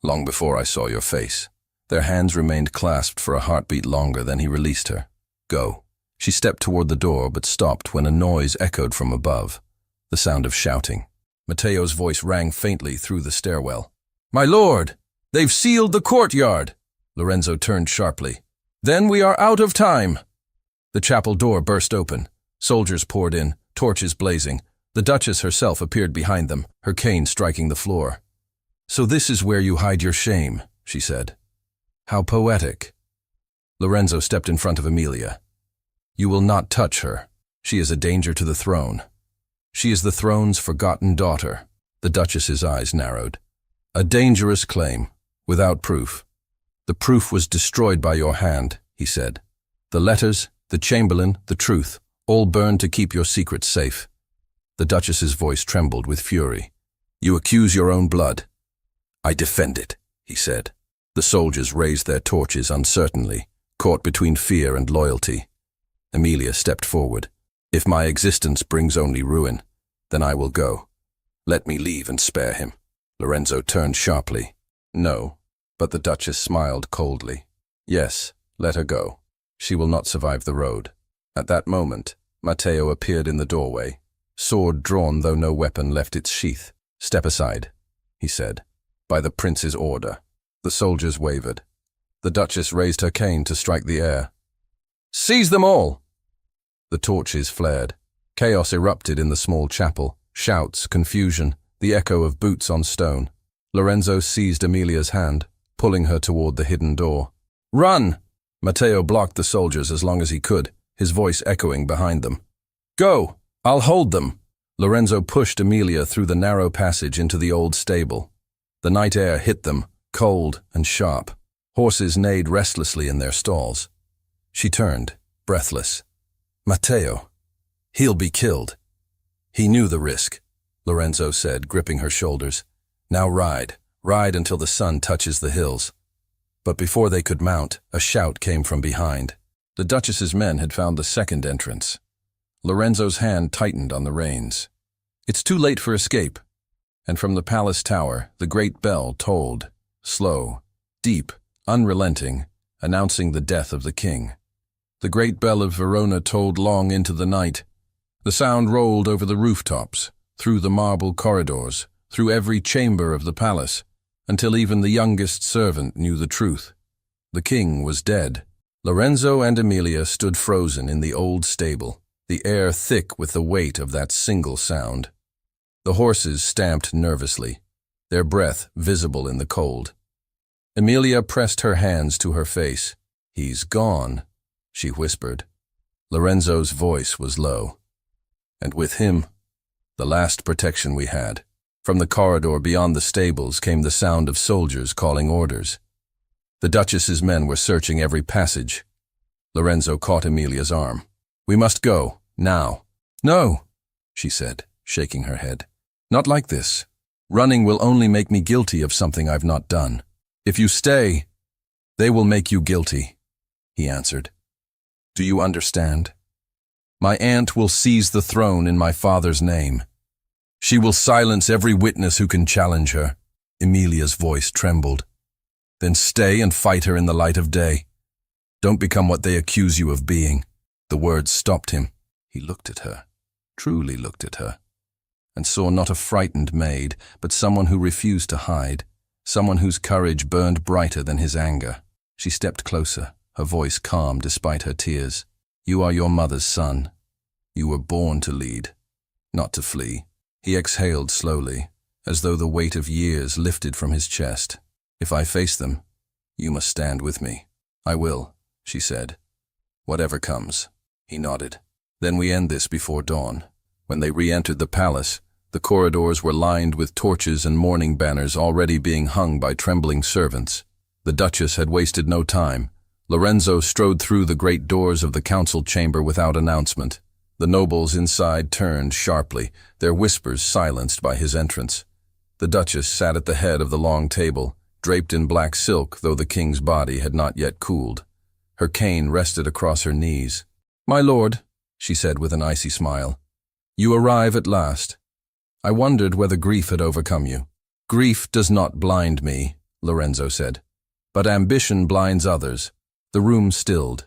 Long before I saw your face. Their hands remained clasped for a heartbeat longer than he released her. Go. She stepped toward the door but stopped when a noise echoed from above. The sound of shouting. Matteo's voice rang faintly through the stairwell. My lord! They've sealed the courtyard! Lorenzo turned sharply. Then we are out of time! The chapel door burst open. Soldiers poured in, torches blazing. The Duchess herself appeared behind them, her cane striking the floor. So this is where you hide your shame, she said. How poetic. Lorenzo stepped in front of Emilia. You will not touch her. She is a danger to the throne. She is the throne's forgotten daughter. The Duchess's eyes narrowed. A dangerous claim, without proof. The proof was destroyed by your hand, he said. The letters, the chamberlain, the truth, all burned to keep your secrets safe. The Duchess's voice trembled with fury. You accuse your own blood. I defend it, he said. The soldiers raised their torches uncertainly, caught between fear and loyalty. Emilia stepped forward. If my existence brings only ruin, then I will go. Let me leave and spare him. Lorenzo turned sharply. No, but the Duchess smiled coldly. Yes, let her go. She will not survive the road. At that moment, Matteo appeared in the doorway, sword drawn though no weapon left its sheath. Step aside, he said, by the prince's order. The soldiers wavered. The Duchess raised her cane to strike the air. Seize them all! The torches flared. Chaos erupted in the small chapel. Shouts, confusion, the echo of boots on stone. Lorenzo seized Emilia's hand, pulling her toward the hidden door. Run! Matteo blocked the soldiers as long as he could, his voice echoing behind them. Go! I'll hold them! Lorenzo pushed Emilia through the narrow passage into the old stable. The night air hit them, cold and sharp. Horses neighed restlessly in their stalls. She turned, breathless. Matteo. He'll be killed. He knew the risk, Lorenzo said, gripping her shoulders. Now ride until the sun touches the hills. But before they could mount, a shout came from behind. The Duchess's men had found the second entrance. Lorenzo's hand tightened on the reins. It's too late for escape. And from the palace tower, the great bell tolled, slow, deep, unrelenting, announcing the death of the king. The great bell of Verona tolled long into the night. The sound rolled over the rooftops, through the marble corridors, through every chamber of the palace, until even the youngest servant knew the truth. The king was dead. Lorenzo and Emilia stood frozen in the old stable, the air thick with the weight of that single sound. The horses stamped nervously, their breath visible in the cold. Emilia pressed her hands to her face. "He's gone," she whispered. Lorenzo's voice was low. "And with him, the last protection we had." From the corridor beyond the stables came the sound of soldiers calling orders. The Duchess's men were searching every passage. Lorenzo caught Emilia's arm. "We must go, now." "No," she said, shaking her head. "Not like this. Running will only make me guilty of something I've not done. If you stay, they will make you guilty," he answered. "Do you understand? My aunt will seize the throne in my father's name. She will silence every witness who can challenge her." Emilia's voice trembled. "Then stay and fight her in the light of day. Don't become what they accuse you of being." The words stopped him. He looked at her, truly looked at her, and saw not a frightened maid, but someone who refused to hide, someone whose courage burned brighter than his anger. She stepped closer, her voice calm despite her tears. "You are your mother's son. You were born to lead, not to flee." He exhaled slowly, as though the weight of years lifted from his chest. "If I face them, you must stand with me." "I will," she said. "Whatever comes." He nodded. "Then we end this before dawn." When they re-entered the palace, the corridors were lined with torches and mourning banners already being hung by trembling servants. The Duchess had wasted no time. Lorenzo strode through the great doors of the council chamber without announcement. The nobles inside turned sharply, their whispers silenced by his entrance. The Duchess sat at the head of the long table, draped in black silk, though the king's body had not yet cooled. Her cane rested across her knees. "My lord," she said with an icy smile, "you arrive at last. I wondered whether grief had overcome you." "Grief does not blind me," Lorenzo said, "but ambition blinds others." The room stilled.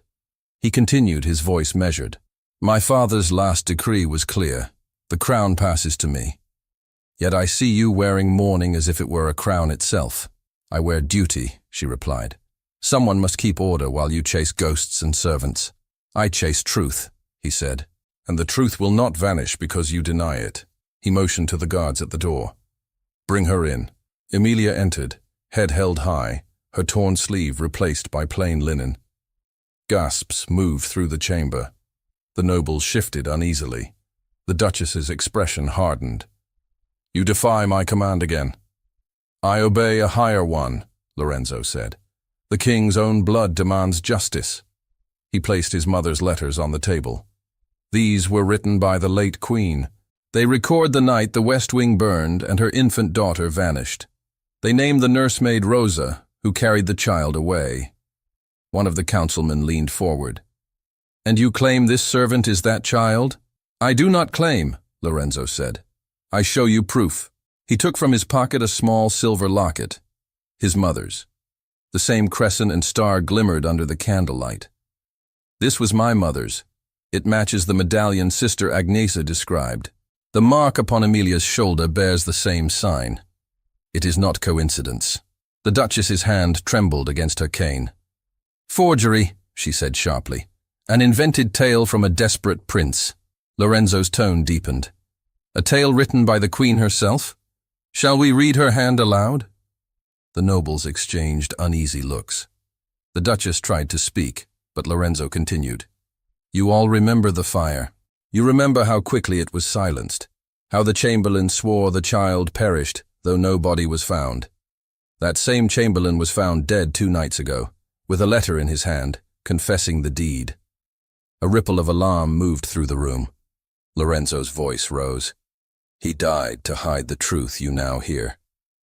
He continued, his voice measured. "My father's last decree was clear. The crown passes to me. Yet I see you wearing mourning as if it were a crown itself." "I wear duty," she replied. "Someone must keep order while you chase ghosts and servants." "I chase truth," he said, "and the truth will not vanish because you deny it." He motioned to the guards at the door. "Bring her in." Emilia entered, head held high, her torn sleeve replaced by plain linen. Gasps moved through the chamber. The nobles shifted uneasily. The Duchess's expression hardened. "You defy my command again." "I obey a higher one," Lorenzo said. "The king's own blood demands justice." He placed his mother's letters on the table. "These were written by the late queen. They record the night the West Wing burned and her infant daughter vanished. They name the nursemaid Rosa, who carried the child away." One of the councilmen leaned forward. "And you claim this servant is that child?" "I do not claim," Lorenzo said. "I show you proof." He took from his pocket a small silver locket, his mother's. The same crescent and star glimmered under the candlelight. "This was my mother's. It matches the medallion Sister Agnesa described. The mark upon Emilia's shoulder bears the same sign. It is not coincidence." The Duchess's hand trembled against her cane. "Forgery," she said sharply. "An invented tale from a desperate prince." Lorenzo's tone deepened. "A tale written by the queen herself? Shall we read her hand aloud?" The nobles exchanged uneasy looks. The Duchess tried to speak, but Lorenzo continued. "You all remember the fire. You remember how quickly it was silenced, how the chamberlain swore the child perished, though no body was found. That same chamberlain was found dead 2 nights ago, with a letter in his hand, confessing the deed." A ripple of alarm moved through the room. Lorenzo's voice rose. "He died to hide the truth you now hear.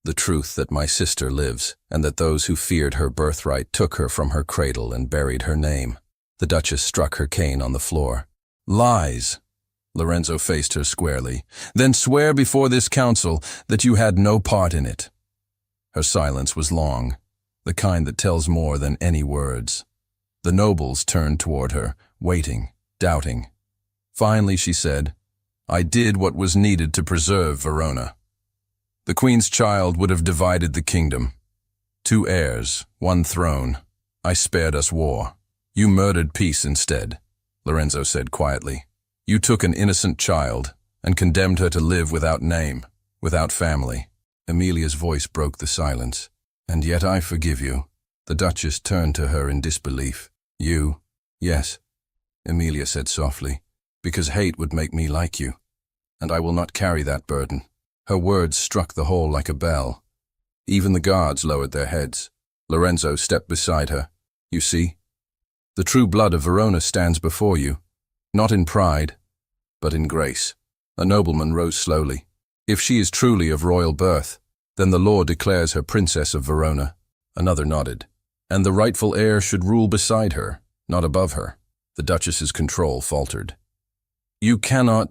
The truth that my sister lives, and that those who feared her birthright took her from her cradle and buried her name." The Duchess struck her cane on the floor. Lies! Lorenzo faced her squarely. Then swear before this council that you had no part in it. Her silence was long, the kind that tells more than any words. The nobles turned toward her, waiting, doubting. Finally she said, I did what was needed to preserve Verona. The Queen's child would have divided the kingdom. 2 heirs, 1 throne. I spared us war. You murdered peace instead, Lorenzo said quietly. You took an innocent child and condemned her to live without name, without family. Emilia's voice broke the silence. And yet I forgive you. The Duchess turned to her in disbelief. You? Yes, Emilia said softly, because hate would make me like you, and I will not carry that burden. Her words struck the hall like a bell. Even the guards lowered their heads. Lorenzo stepped beside her. You see, the true blood of Verona stands before you, not in pride, but in grace. A nobleman rose slowly. If she is truly of royal birth, then the law declares her princess of Verona. Another nodded. And the rightful heir should rule beside her, not above her. The Duchess's control faltered. You cannot...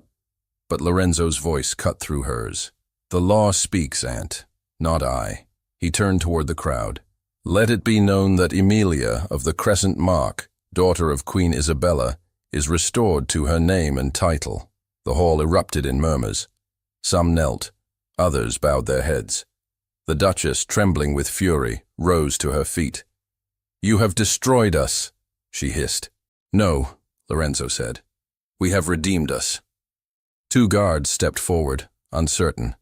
But Lorenzo's voice cut through hers. The law speaks, Aunt, not I. He turned toward the crowd. Let it be known that Emilia of the Crescent Mark, daughter of Queen Isabella, is restored to her name and title. The hall erupted in murmurs. Some knelt, others bowed their heads. The Duchess, trembling with fury, rose to her feet. You have destroyed us, she hissed. No, Lorenzo said. We have redeemed us. 2 guards stepped forward, uncertain.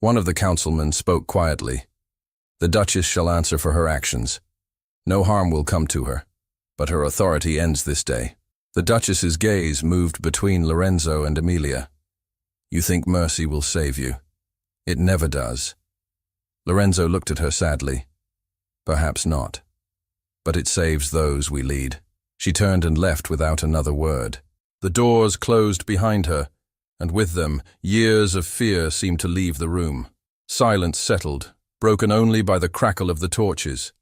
One of the councilmen spoke quietly. The Duchess shall answer for her actions. No harm will come to her, but her authority ends this day. The Duchess's gaze moved between Lorenzo and Emilia. You think mercy will save you. It never does. Lorenzo looked at her sadly. Perhaps not. But it saves those we lead. She turned and left without another word. The doors closed behind her, and with them, years of fear seemed to leave the room. Silence settled, broken only by the crackle of the torches.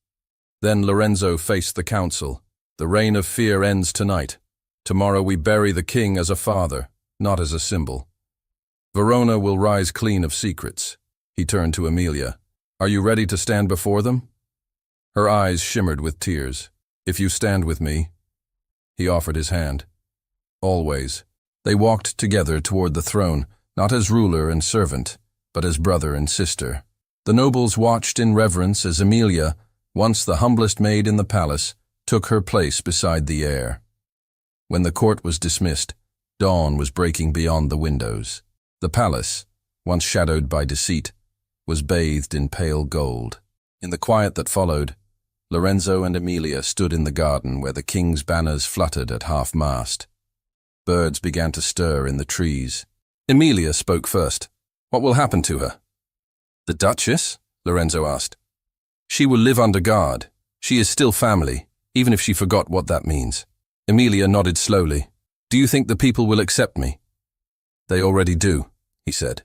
Then Lorenzo faced the council. The reign of fear ends tonight. Tomorrow we bury the king as a father, not as a symbol. Verona will rise clean of secrets. He turned to Emilia. Are you ready to stand before them? Her eyes shimmered with tears. If you stand with me. He offered his hand. Always. They walked together toward the throne, not as ruler and servant, but as brother and sister. The nobles watched in reverence as Emilia, once the humblest maid in the palace, took her place beside the heir. When the court was dismissed, dawn was breaking beyond the windows. The palace, once shadowed by deceit, was bathed in pale gold. In the quiet that followed, Lorenzo and Emilia stood in the garden where the king's banners fluttered at half-mast. Birds began to stir in the trees. Emilia spoke first. What will happen to her? The Duchess? Lorenzo asked. She will live under guard. She is still family, even if she forgot what that means. Emilia nodded slowly. Do you think the people will accept me? They already do, he said.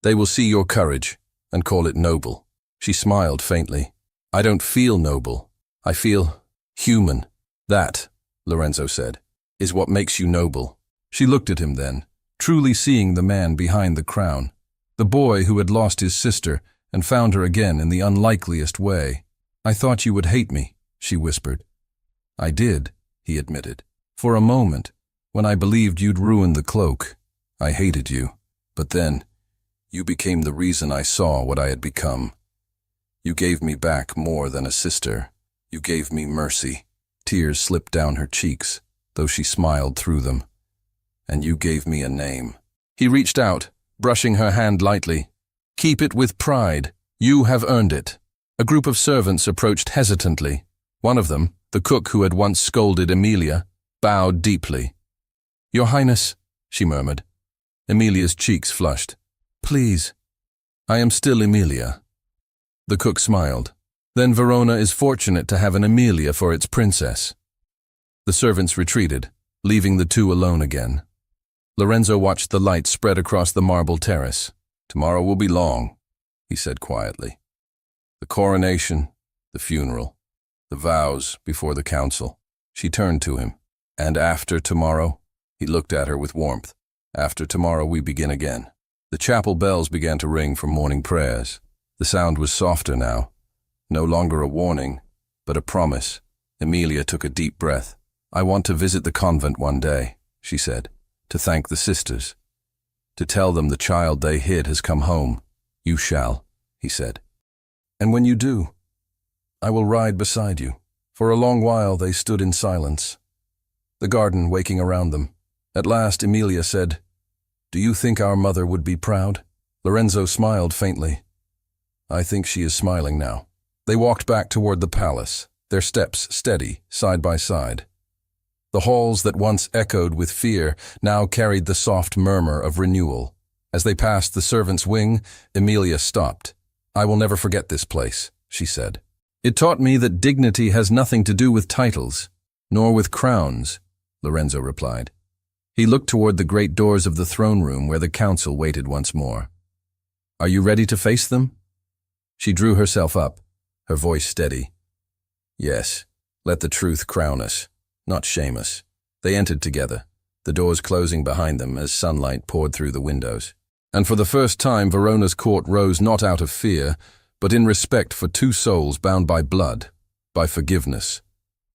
They will see your courage and call it noble. She smiled faintly. I don't feel noble. I feel human. That, Lorenzo said, is what makes you noble. She looked at him then, truly seeing the man behind the crown, the boy who had lost his sister and found her again in the unlikeliest way. I thought you would hate me, she whispered. I did, he admitted. For a moment, when I believed you'd ruined the cloak, I hated you. But then, you became the reason I saw what I had become. You gave me back more than a sister. You gave me mercy. Tears slipped down her cheeks, though she smiled through them. And you gave me a name. He reached out, brushing her hand lightly. Keep it with pride. You have earned it. A group of servants approached hesitantly. One of them, the cook who had once scolded Emilia, bowed deeply. Your Highness, she murmured. Emilia's cheeks flushed. Please. I am still Emilia. The cook smiled. Then Verona is fortunate to have an Emilia for its princess. The servants retreated, leaving the two alone again. Lorenzo watched the light spread across the marble terrace. Tomorrow will be long, he said quietly. The coronation, the funeral, the vows before the council. She turned to him. "And after tomorrow?" He looked at her with warmth. "After tomorrow we begin again." The chapel bells began to ring for morning prayers. The sound was softer now, no longer a warning, but a promise. Emilia took a deep breath. "I want to visit the convent one day," she said, "to thank the sisters, to tell them the child they hid has come home." "You shall," he said. "And when you do, I will ride beside you." For a long while they stood in silence, the garden waking around them. At last Emilia said, "Do you think our mother would be proud?" Lorenzo smiled faintly. "I think she is smiling now." They walked back toward the palace, their steps steady, side by side. The halls that once echoed with fear now carried the soft murmur of renewal. As they passed the servants' wing, Emilia stopped. "I will never forget this place," she said. "It taught me that dignity has nothing to do with titles, nor with crowns," Lorenzo replied. He looked toward the great doors of the throne room where the council waited once more. "Are you ready to face them?" She drew herself up, her voice steady. "Yes, let the truth crown us, not shame us." They entered together, the doors closing behind them as sunlight poured through the windows. And for the first time Verona's court rose not out of fear, but in respect for two souls bound by blood, by forgiveness,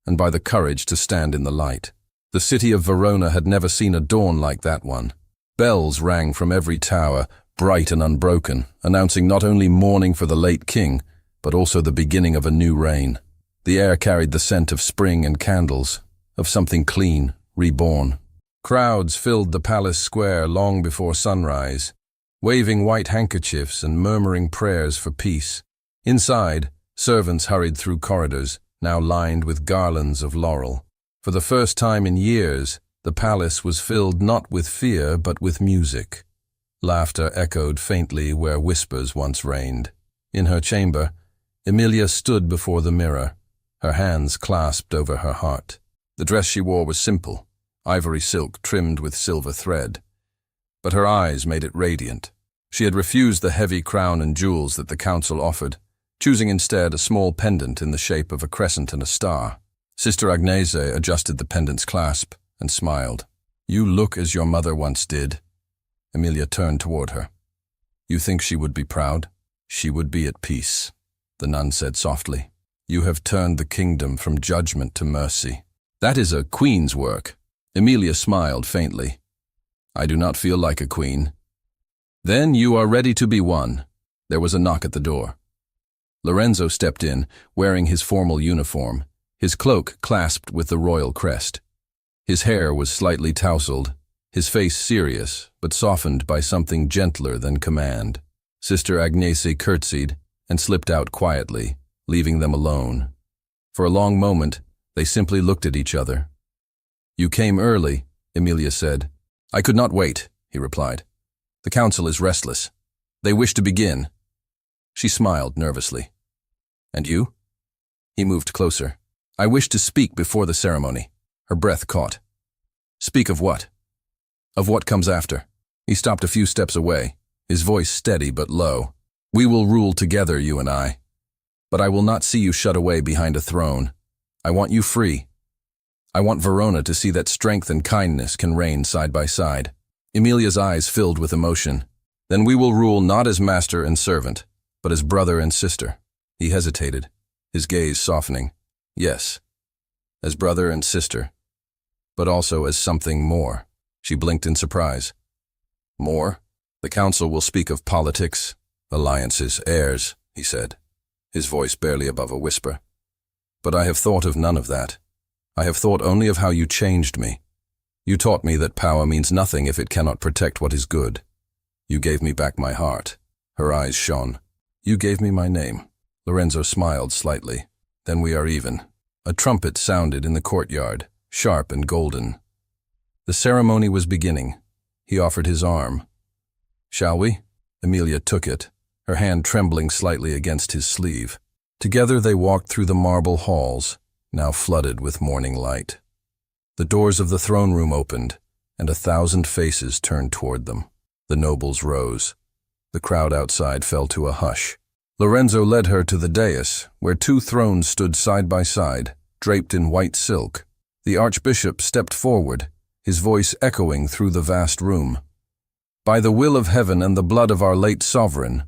and by the courage to stand in the light. The city of Verona had never seen a dawn like that one. Bells rang from every tower, bright and unbroken, announcing not only mourning for the late king, but also the beginning of a new reign. The air carried the scent of spring and candles, of something clean, reborn. Crowds filled the palace square long before sunrise, waving white handkerchiefs and murmuring prayers for peace. Inside, servants hurried through corridors, now lined with garlands of laurel. For the first time in years, the palace was filled not with fear but with music. Laughter echoed faintly where whispers once reigned. In her chamber, Emilia stood before the mirror, her hands clasped over her heart. The dress she wore was simple, ivory silk trimmed with silver thread, but her eyes made it radiant. She had refused the heavy crown and jewels that the council offered, choosing instead a small pendant in the shape of a crescent and a star. Sister Agnese adjusted the pendant's clasp and smiled. "You look as your mother once did." Emilia turned toward her. "You think she would be proud?" "She would be at peace," the nun said softly. "You have turned the kingdom from judgment to mercy." "That is a queen's work." Emilia smiled faintly. "I do not feel like a queen." "Then you are ready to be one." There was a knock at the door. Lorenzo stepped in, wearing his formal uniform, his cloak clasped with the royal crest. His hair was slightly tousled, his face serious, but softened by something gentler than command. Sister Agnese curtsied and slipped out quietly, leaving them alone. For a long moment, they simply looked at each other. "You came early," Emilia said. "I could not wait," he replied. "The council is restless. They wish to begin." She smiled nervously. "And you?" He moved closer. "I wish to speak before the ceremony." Her breath caught. "Speak of what?" "Of what comes after." He stopped a few steps away, his voice steady but low. "We will rule together, you and I. But I will not see you shut away behind a throne. I want you free. I want Verona to see that strength and kindness can reign side by side." Emilia's eyes filled with emotion. "Then we will rule not as master and servant, but as brother and sister." He hesitated, his gaze softening. "Yes, as brother and sister, but also as something more." She blinked in surprise. "More? The council will speak of politics, alliances, heirs," he said, his voice barely above a whisper. "But I have thought of none of that. I have thought only of how you changed me. You taught me that power means nothing if it cannot protect what is good. You gave me back my heart." Her eyes shone. "You gave me my name." Lorenzo smiled slightly. "Then we are even." A trumpet sounded in the courtyard, sharp and golden. The ceremony was beginning. He offered his arm. "Shall we?" Emilia took it, her hand trembling slightly against his sleeve. Together they walked through the marble halls, now flooded with morning light. The doors of the throne room opened, and 1,000 faces turned toward them. The nobles rose. The crowd outside fell to a hush. Lorenzo led her to the dais, where 2 thrones stood side by side, draped in white silk. The archbishop stepped forward, his voice echoing through the vast room. By the will of heaven and the blood of our late sovereign,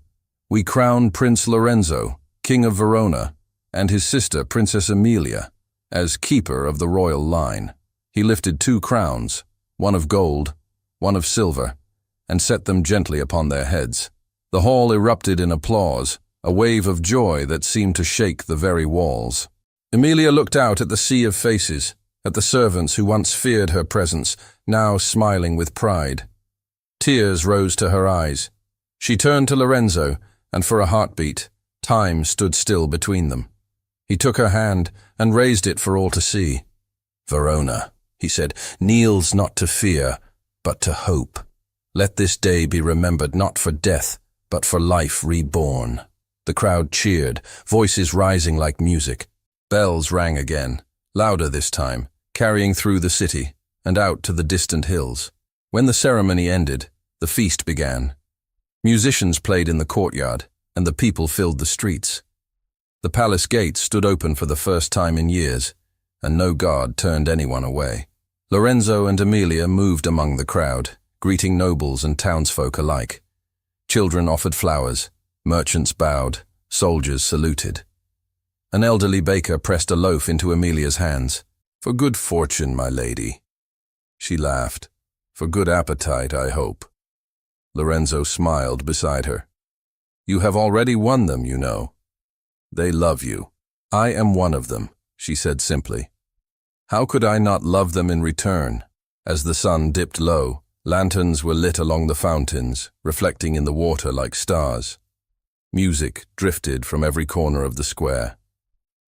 we crown Prince Lorenzo, King of Verona, and his sister Princess Emilia, as keeper of the royal line. He lifted 2 crowns, one of gold, one of silver, and set them gently upon their heads. The hall erupted in applause, a wave of joy that seemed to shake the very walls. Emilia looked out at the sea of faces, at the servants who once feared her presence, now smiling with pride. Tears rose to her eyes. She turned to Lorenzo, and for a heartbeat, time stood still between them. He took her hand and raised it for all to see. "Verona," he said, "kneels not to fear, but to hope. Let this day be remembered not for death, but for life reborn." The crowd cheered, voices rising like music. Bells rang again, louder this time, carrying through the city and out to the distant hills. When the ceremony ended, the feast began. Musicians played in the courtyard, and the people filled the streets. The palace gates stood open for the first time in years, and no guard turned anyone away. Lorenzo and Emilia moved among the crowd, greeting nobles and townsfolk alike. Children offered flowers, merchants bowed, soldiers saluted. An elderly baker pressed a loaf into Emilia's hands. "For good fortune, my lady." She laughed. "For good appetite, I hope." Lorenzo smiled beside her. "You have already won them, you know. They love you." "I am one of them," she said simply. "How could I not love them in return?" As the sun dipped low, lanterns were lit along the fountains, reflecting in the water like stars. Music drifted from every corner of the square.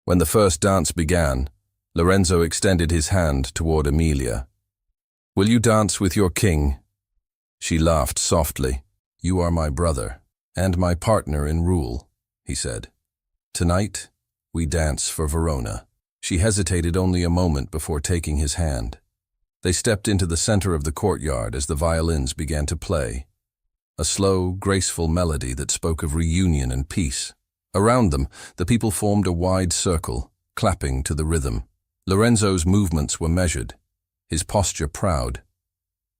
When the first dance began, Lorenzo extended his hand toward Emilia. "Will you dance with your king?" She laughed softly. "You are my brother, and my partner in rule," he said. "Tonight, we dance for Verona." She hesitated only a moment before taking his hand. They stepped into the center of the courtyard as the violins began to play. A slow, graceful melody that spoke of reunion and peace. Around them, the people formed a wide circle, clapping to the rhythm. Lorenzo's movements were measured, his posture proud,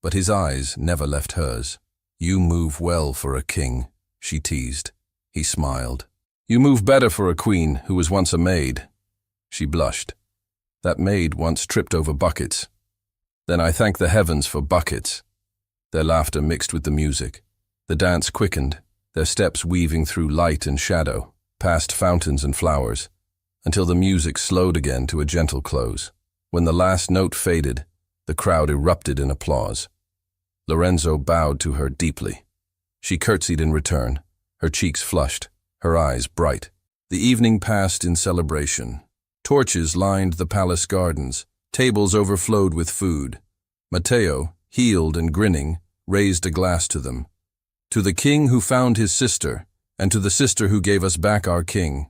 but his eyes never left hers. "You move well for a king," she teased. He smiled. "You move better for a queen who was once a maid." She blushed. "That maid once tripped over buckets." "Then I thank the heavens for buckets." Their laughter mixed with the music. The dance quickened, their steps weaving through light and shadow, past fountains and flowers, until the music slowed again to a gentle close. When the last note faded, the crowd erupted in applause. Lorenzo bowed to her deeply. She curtsied in return, her cheeks flushed, her eyes bright. The evening passed in celebration. Torches lined the palace gardens, tables overflowed with food. Matteo, healed and grinning, raised a glass to them. "To the king who found his sister, and to the sister who gave us back our king."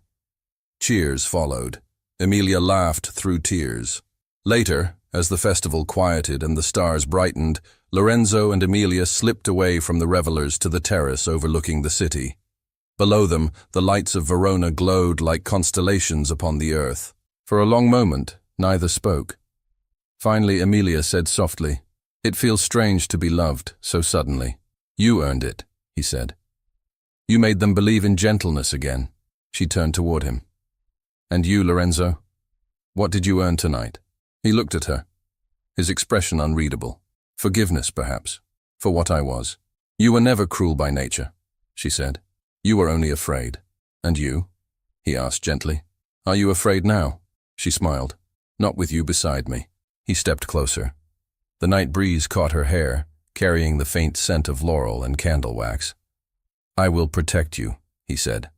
Cheers followed. Emilia laughed through tears. Later, as the festival quieted and the stars brightened, Lorenzo and Emilia slipped away from the revelers to the terrace overlooking the city. Below them, the lights of Verona glowed like constellations upon the earth. For a long moment, neither spoke. Finally, Emilia said softly, "It feels strange to be loved so suddenly." "You earned it," he said. "You made them believe in gentleness again." She turned toward him. "And you, Lorenzo? What did you earn tonight?" He looked at her, his expression unreadable. "Forgiveness, perhaps, for what I was." "You were never cruel by nature," she said. "You were only afraid." "And you?" he asked gently. "Are you afraid now?" She smiled. "Not with you beside me." He stepped closer. The night breeze caught her hair, carrying the faint scent of laurel and candle wax. "I will protect you," he said.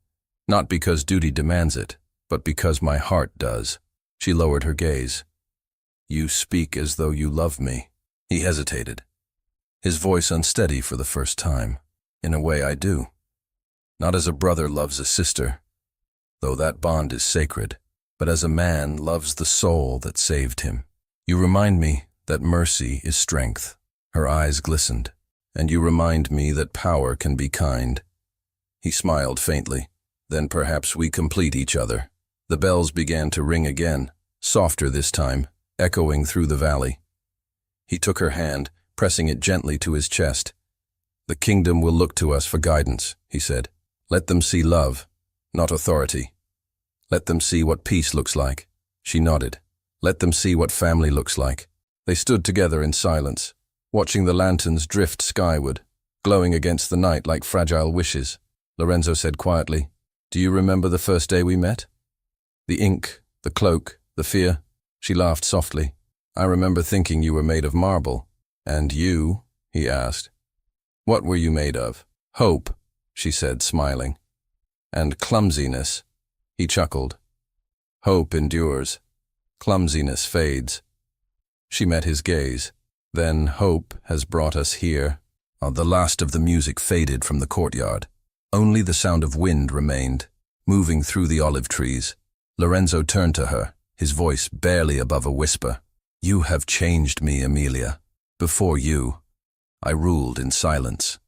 "Not because duty demands it, but because my heart does." She lowered her gaze. "You speak as though you love me." He hesitated, his voice unsteady for the first time. "In a way I do. Not as a brother loves a sister, though that bond is sacred, but as a man loves the soul that saved him. You remind me that mercy is strength." Her eyes glistened. "And you remind me that power can be kind." He smiled faintly. "Then perhaps we complete each other." The bells began to ring again, softer this time, echoing through the valley. He took her hand, pressing it gently to his chest. "The kingdom will look to us for guidance," he said. "Let them see love, not authority. Let them see what peace looks like." She nodded. "Let them see what family looks like." They stood together in silence, watching the lanterns drift skyward, glowing against the night like fragile wishes. Lorenzo said quietly, "Do you remember the first day we met? The ink, the cloak, the fear?" She laughed softly. "I remember thinking you were made of marble." "And you?" he asked. "What were you made of?" "Hope," she said, smiling. "And clumsiness," he chuckled. "Hope endures. Clumsiness fades." She met his gaze. "Then hope has brought us here." The last of the music faded from the courtyard. Only the sound of wind remained, moving through the olive trees. Lorenzo turned to her, his voice barely above a whisper. "You have changed me, Emilia. Before you, I ruled in silence.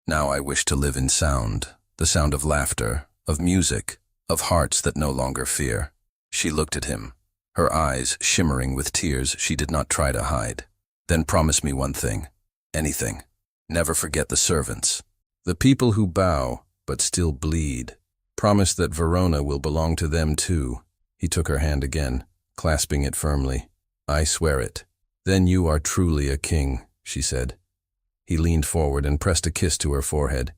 Now I wish to live in sound, the sound of laughter, of music, of hearts that no longer fear." She looked at him, her eyes shimmering with tears she did not try to hide. "Then promise me one thing, anything. Never forget the servants, the people who bow but still bleed. Promise that Verona will belong to them too." He took her hand again, clasping it firmly. "I swear it." "Then you are truly a king," she said. He leaned forward and pressed a kiss to her forehead.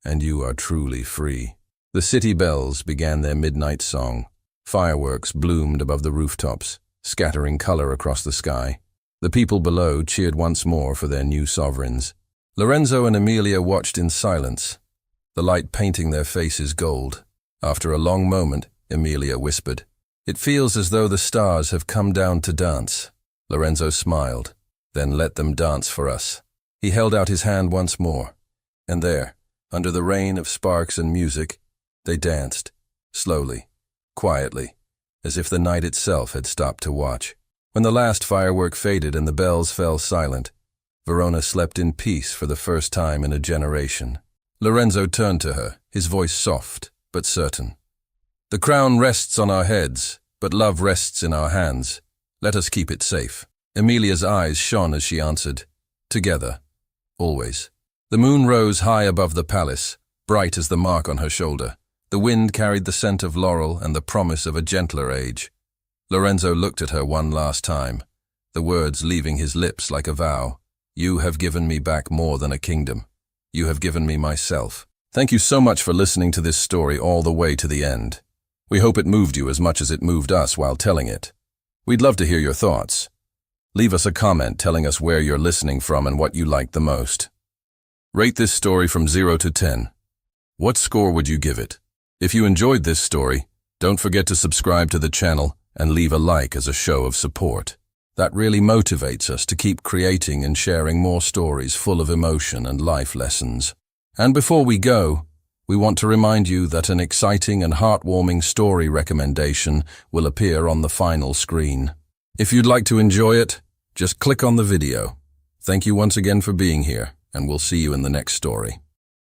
"And you are truly free." The city bells began their midnight song. Fireworks bloomed above the rooftops, scattering color across the sky. The people below cheered once more for their new sovereigns. Lorenzo and Emilia watched in silence, the light painting their faces gold. After a long moment, Emilia whispered, "It feels as though the stars have come down to dance." Lorenzo smiled. "Then let them dance for us." He held out his hand once more, and there, under the rain of sparks and music, they danced, slowly, quietly, as if the night itself had stopped to watch. When the last firework faded and the bells fell silent, Verona slept in peace for the first time in a generation. Lorenzo turned to her, his voice soft but certain. "The crown rests on our heads, but love rests in our hands. Let us keep it safe." Emilia's eyes shone as she answered, "Together, always." The moon rose high above the palace, bright as the mark on her shoulder. The wind carried the scent of laurel and the promise of a gentler age. Lorenzo looked at her one last time, the words leaving his lips like a vow. "You have given me back more than a kingdom. You have given me myself." Thank you so much for listening to this story all the way to the end. We hope it moved you as much as it moved us while telling it. We'd love to hear your thoughts. Leave us a comment telling us where you're listening from and what you liked the most. Rate this story from 0 to 10. What score would you give it? If you enjoyed this story, don't forget to subscribe to the channel and leave a like as a show of support. That really motivates us to keep creating and sharing more stories full of emotion and life lessons. And before we go, we want to remind you that an exciting and heartwarming story recommendation will appear on the final screen. If you'd like to enjoy it, just click on the video. Thank you once again for being here, and we'll see you in the next story.